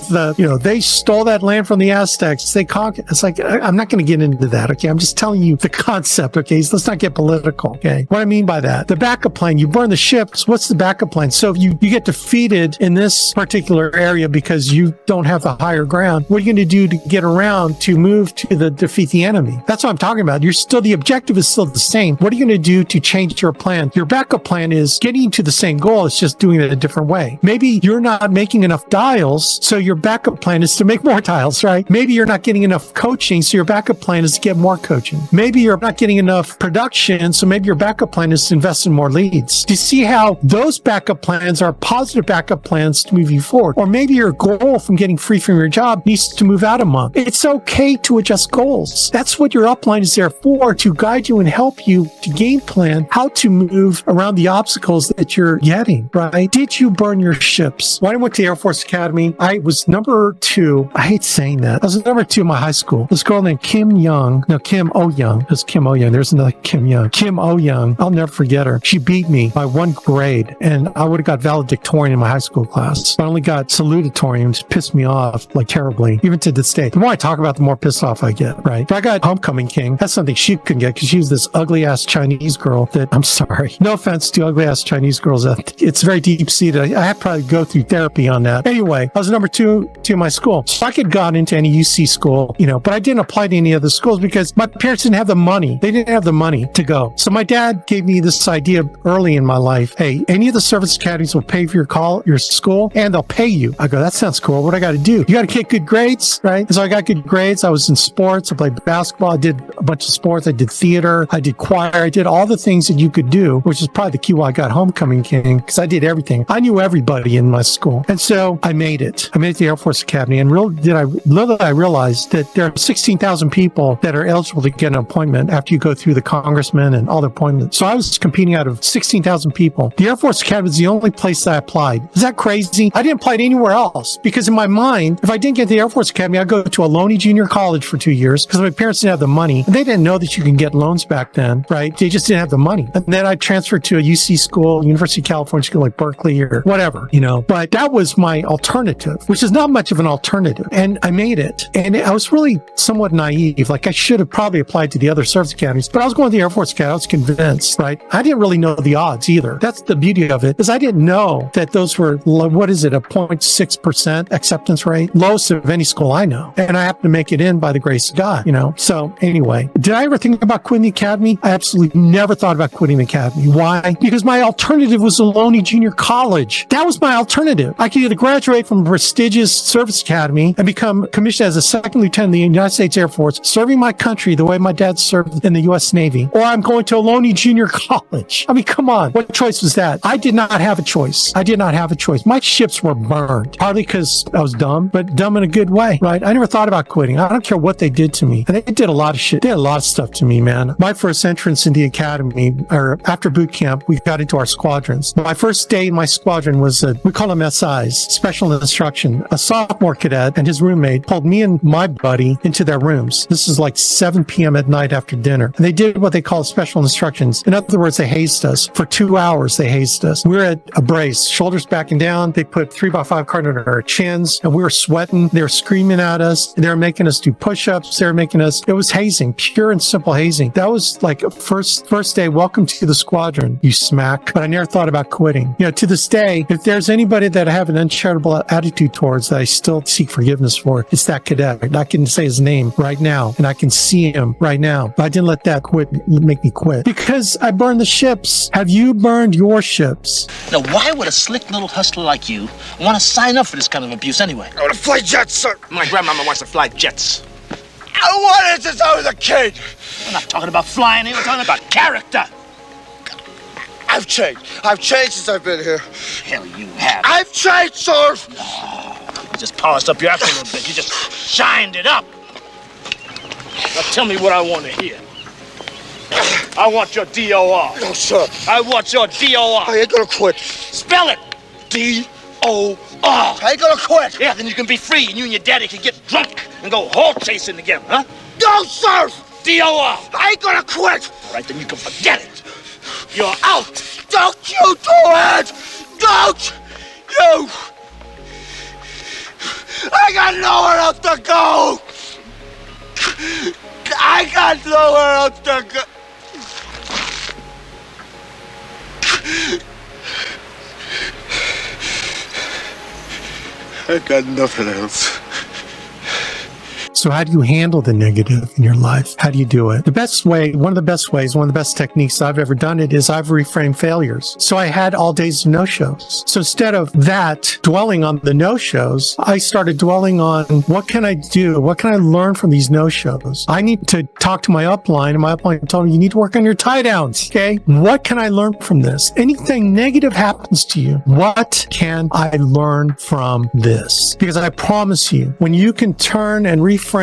they stole that land from the Aztecs. They conquered. It's like, I'm not going to get into that. Okay, I'm just telling you the concept. Okay, so let's not get political. Okay, what I mean by that, the backup plan, you burn the ships. What's the backup plan? So if you get defeated in this particular area because you don't have the higher ground, what are you going to do to get around to move to defeat the enemy? That's what I'm talking about. The objective is still the same. What are you going to do to change your plan? Your backup plan is getting to the same goal. It's just doing it a different way. Maybe you're not making enough dials, so your backup plan is to make more dials, right? Maybe you're not getting enough coaching, so your backup plan is to get more coaching. Maybe you're not getting enough production, so maybe your backup plan is to invest in more leads. Do you see how those backup plans are positive backup plans to move you forward? Or maybe your goal from getting free from your job needs to move out a month. It's okay to adjust goals. That's what your upline is there for, to guide you and help you to game plan how to move around the obstacles that you're getting, right? Did you burn your ships? When I went to the Air Force Academy, I was number 2. I hate saying that. I was number 2 in my high school. This girl named Kim O Young. It was Kim O Young. There's another Kim Young. Kim O Young. I'll never forget her. She beat me by 1 grade, and I would have got valedictorian in my high school class. I only got salutatorian, which pissed me off like terribly, even to this day. The more I talk about it, the more pissed off I get, right? But I got homecoming king. That's something she couldn't get because she was this ugly ass Chinese girl that, I'm sorry, no offense to ugly ass Chinese girls. It's very deep seated. I have to probably go through therapy on that. Anyway, I was number 2 in my school. So I could have gone into any UC school, but I didn't apply to any other schools because my parents didn't have the money. They didn't have the money to go. So my dad gave me this idea early in my life. Hey, any of the service academies will pay for your school, and they'll pay you. I go, that sounds cool. What do I got to do? You got to get good grades, right? So I got good grades. I was in sports. I played basketball. I did a bunch of sports. I did theater. I did choir. I did all the things that you could do, which is probably the key why I got homecoming king, because I did everything. I knew everybody in my school. And so I made it. I made it to the Air Force Academy. And little did I realize that there are 16,000 people that are eligible to get an appointment after you go through the congressman and all the appointments. So I was competing out of 16,000 people. The Air Force Academy was the only place that I applied. Is that crazy? I didn't apply to anywhere else because in my mind, if I didn't get to the Air Force Academy, I'd go to Ohlone Junior College for 2 years because my parents didn't have the money. And they didn't know that you can get loans back then, right? They just didn't have the money. And then I transferred to a UC school, University of California school like Berkeley or whatever, But that was my alternative, which is not much of an alternative. And I made it. And I was really somewhat naive. Like I should have probably applied to the other service academies, but I was going to the Air Force Academy. I was convinced, right? I didn't really know the odds either. That's the beauty of it, is I didn't know that those were, what is it, a 0.6% acceptance rate? Lowest of any school I know. And I happened to make it in by the grace of God, So anyway, did I ever think about quitting the academy? I absolutely never thought about quitting the academy. Why? Because my alternative was Ohlone Junior College. That was my alternative. I could either graduate from a prestigious service academy and become commissioned as a second lieutenant in the United States Air Force, serving my country the way my dad served in the U.S. Navy, or I'm going to Ohlone Junior College. I mean, come on. What choice was that? I did not have a choice. My ships were burned, partly because I was dumb, but dumb in a good way, right? I never thought about quitting. I don't care what they did to me. And they did a lot of shit. They did a lot of stuff to me, man. My first entrance in the academy, or after boot camp, we got into our squadrons. My first day in my squadron was, we call them SIs, Special Instruction. A sophomore cadet and his roommate pulled me and my buddy into their rooms. This is like 7 p.m. at night after dinner. And they did what they call special instructions. In other words, they hazed us. For 2 hours, they hazed us. We were at a brace, shoulders backing down. They put 3x5 card under our chins, and we were sweating. They were screaming at us. They were making us do push-ups. It was hazing, pure and simple hazing. That was like first day, welcome to the squadron, you smack. But I never thought about quitting. To this day, if there's anybody that I have an uncharitable attitude towards that I still seek forgiveness for, it's that cadet. I can say his name right now, and I can see him right now. But I didn't let that make me quit. Because I burned the ships. Have you burned your ships? Now, why would a slick little hustler like you want to sign up for this kind of abuse anyway? I want to fly jets, sir. My grandmama wants to fly jets. I wanted since I was a kid. We're not talking about flying here, we're talking about character. I've changed. I've changed since I've been here. Hell, you have. I've changed, sir. You just polished up your act a little bit. You just shined it up. Now tell me what I want to hear. I want your DOR. No, sir. I want your DOR. I ain't gonna quit. Spell it. DOR. I ain't gonna quit. Yeah, then you can be free and you and your daddy can get drunk and go hole chasing together, huh? No, sir. DOR. I ain't gonna quit. All right, then you can forget it. You're out. Don't you do it. Don't you. I got nowhere else to go. I got nowhere else to go. I got nothing else. So how do you handle the negative in your life? How do you do it? The best way, one of the best ways, one of the best techniques I've ever done it is I've reframed failures. So I had all days of no-shows. So instead of that, dwelling on the no-shows, I started dwelling on what can I do? What can I learn from these no-shows? I need to talk to my upline, and my upline told me, you need to work on your tie downs. Okay. What can I learn from this? Anything negative happens to you. What can I learn from this? Because I promise you, when you can turn and reframe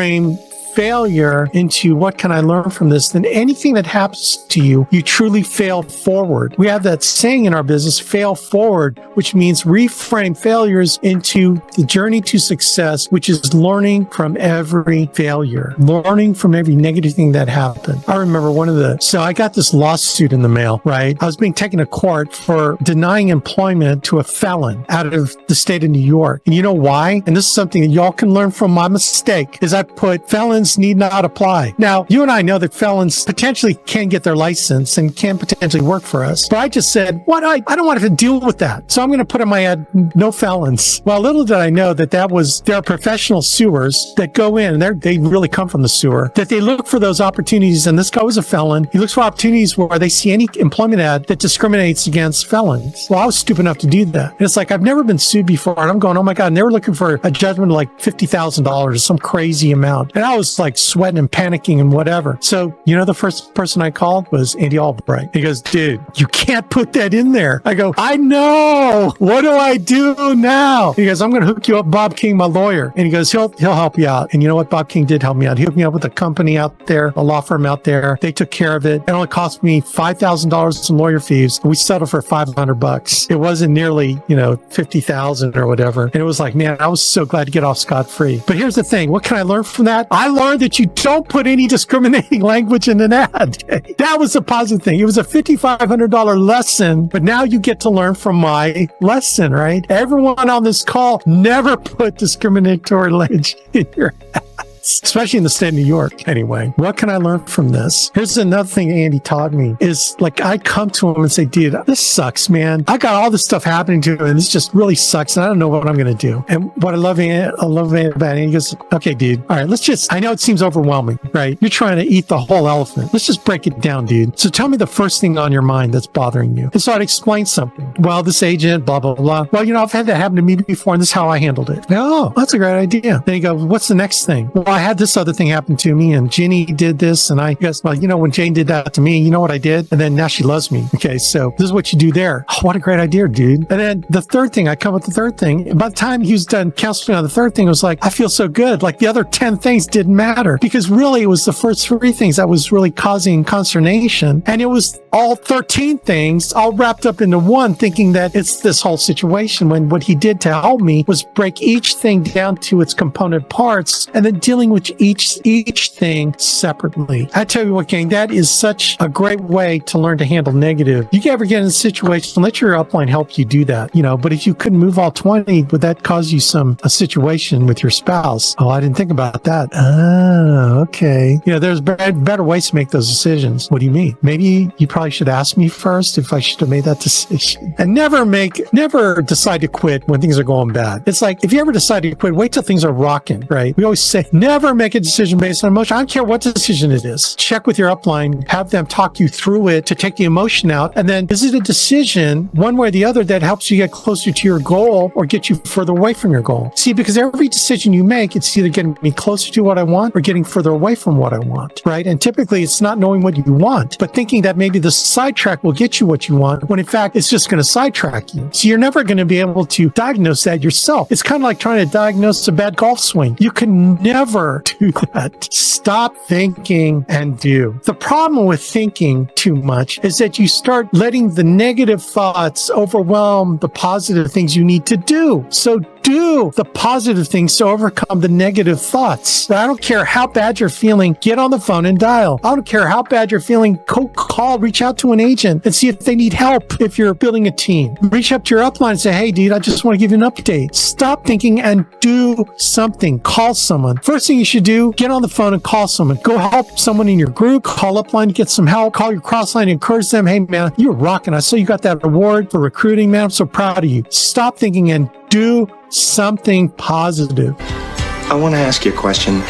failure into what can I learn from this, then anything that happens to you, you truly fail forward. We have that saying in our business, fail forward, which means reframe failures into the journey to success, which is learning from every failure, learning from every negative thing that happened. I remember so I got this lawsuit in the mail, right? I was being taken to court for denying employment to a felon out of the state of New York. And you know why? And this is something that y'all can learn from my mistake, is I put felons need not apply. Now, you and I know that felons potentially can get their license and can potentially work for us. But I just said, I don't want to deal with that. So I'm going to put in my ad, no felons. Well, little did I know that there are professional sewers that go in, and they really come from the sewer, that they look for those opportunities. And this guy was a felon. He looks for opportunities where they see any employment ad that discriminates against felons. Well, I was stupid enough to do that. And it's like, I've never been sued before. And I'm going, oh my God. And they were looking for a judgment of like $50,000, some crazy amount. And I was like sweating and panicking and whatever. So, the first person I called was Andy Albright. He goes, dude, you can't put that in there. I go, I know. What do I do now? He goes, I'm going to hook you up, Bob King, my lawyer. And he goes, he'll help you out. And you know what? Bob King did help me out. He hooked me up with a company out there, a law firm out there. They took care of it. It only cost me $5,000 in lawyer fees. We settled for $500. It wasn't nearly, 50,000 or whatever. And it was like, man, I was so glad to get off scot-free. But here's the thing. What can I learn from that? I learned that you don't put any discriminating language in an ad. That was a positive thing. It was a $5,500 lesson, but now you get to learn from my lesson, right? Everyone on this call never put discriminatory language in your ad. Especially in the state of New York. Anyway, what can I learn from this? Here's another thing Andy taught me is like, I come to him and say, dude, this sucks, man. I got all this stuff happening to me and this just really sucks. And I don't know what I'm going to do. And what I love about Andy, he goes, okay, dude. All right, I know it seems overwhelming, right? You're trying to eat the whole elephant. Let's just break it down, dude. So tell me the first thing on your mind that's bothering you. And so I'd explain something. Well, this agent, blah, blah, blah. Well, I've had that happen to me before and this is how I handled it. Oh, that's a great idea. Then you go, what's the next thing? Well, I had this other thing happen to me and Ginny did this and I guess, well, when Jane did that to me, you know what I did? And then now she loves me. Okay. So this is what you do there. Oh, what a great idea, dude. And then the third thing, I come with the third thing. And by the time he was done counseling on the third thing, it was like, I feel so good. Like the other 10 things didn't matter because really it was the first 3 things that was really causing consternation. And it was all 13 things all wrapped up into one, thinking that it's this whole situation when what he did to help me was break each thing down to its component parts and then dealing with each thing separately. I tell you what, gang, that is such a great way to learn to handle negative. You can ever get in a situation, let your upline help you do that, but if you couldn't move all 20, would that cause you a situation with your spouse? Oh, I didn't think about that. Oh, okay. There's better ways to make those decisions. What do you mean? Maybe you probably should ask me first if I should have made that decision. And never decide to quit when things are going bad. It's like, if you ever decide to quit, wait till things are rocking, right? We always say, never never make a decision based on emotion. I don't care what decision it is. Check with your upline, have them talk you through it to take the emotion out. And then is it a decision, one way or the other, that helps you get closer to your goal or get you further away from your goal? See, because every decision you make, it's either getting me closer to what I want or getting further away from what I want, right? And typically it's not knowing what you want, but thinking that maybe the sidetrack will get you what you want, when in fact it's just going to sidetrack you. So you're never going to be able to diagnose that yourself. It's kind of like trying to diagnose a bad golf swing. You can never do that. Stop thinking and do. The problem with thinking too much is that you start letting the negative thoughts overwhelm the positive things you need to do. So do the positive things to overcome the negative thoughts. I don't care how bad you're feeling, get on the phone and dial. I don't care how bad you're feeling, call, reach out to an agent and see if they need help if you're building a team. Reach up to your upline and say, hey, dude, I just want to give you an update. Stop thinking and do something. Call someone. First thing you should do, get on the phone and call someone. Go help someone in your group. Call upline to get some help. Call your crossline and encourage them. Hey, man, you're rocking. I saw you got that award for recruiting, man. I'm so proud of you. Stop thinking and do something positive. I want to ask you a question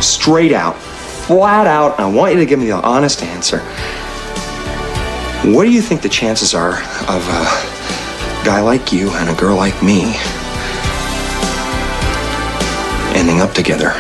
straight out, flat out. I want you to give me the honest answer. What do you think the chances are of a guy like you and a girl like me ending up together?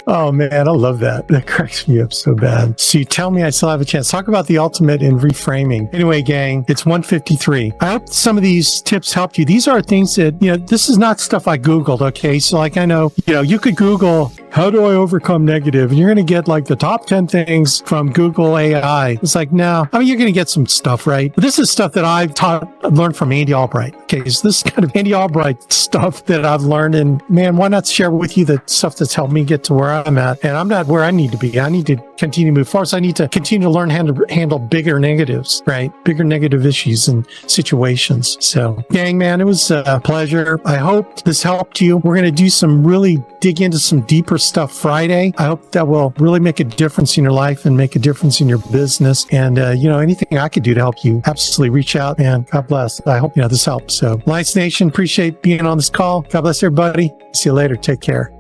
Oh, man, I love that. That cracks me up so bad. So you tell me I still have a chance. Talk about the ultimate in reframing. Anyway, gang, it's 1:53. I hope some of these tips helped you. These are things that, this is not stuff I Googled, okay? So like I know, you could Google, how do I overcome negative? And you're going to get like the top 10 things from Google AI. It's like, no, you're going to get some stuff, right? But this is stuff that I've learned from Andy Albright. Okay, so this is kind of Andy Albright stuff that I've learned. And man, why not share with you the stuff that's helped me get to where I'm at? And I'm not where I need to be. I need to continue to move forward. So I need to continue to learn how to handle bigger negatives, right? Bigger negative issues and situations. So gang, man, it was a pleasure. I hope this helped you. We're going to dig into some deeper stuff Friday. I hope that will really make a difference in your life and make a difference in your business. And, anything I could do to help you, absolutely reach out, and God bless. I hope, this helps. So Alliance Nation, appreciate being on this call. God bless everybody. See you later. Take care.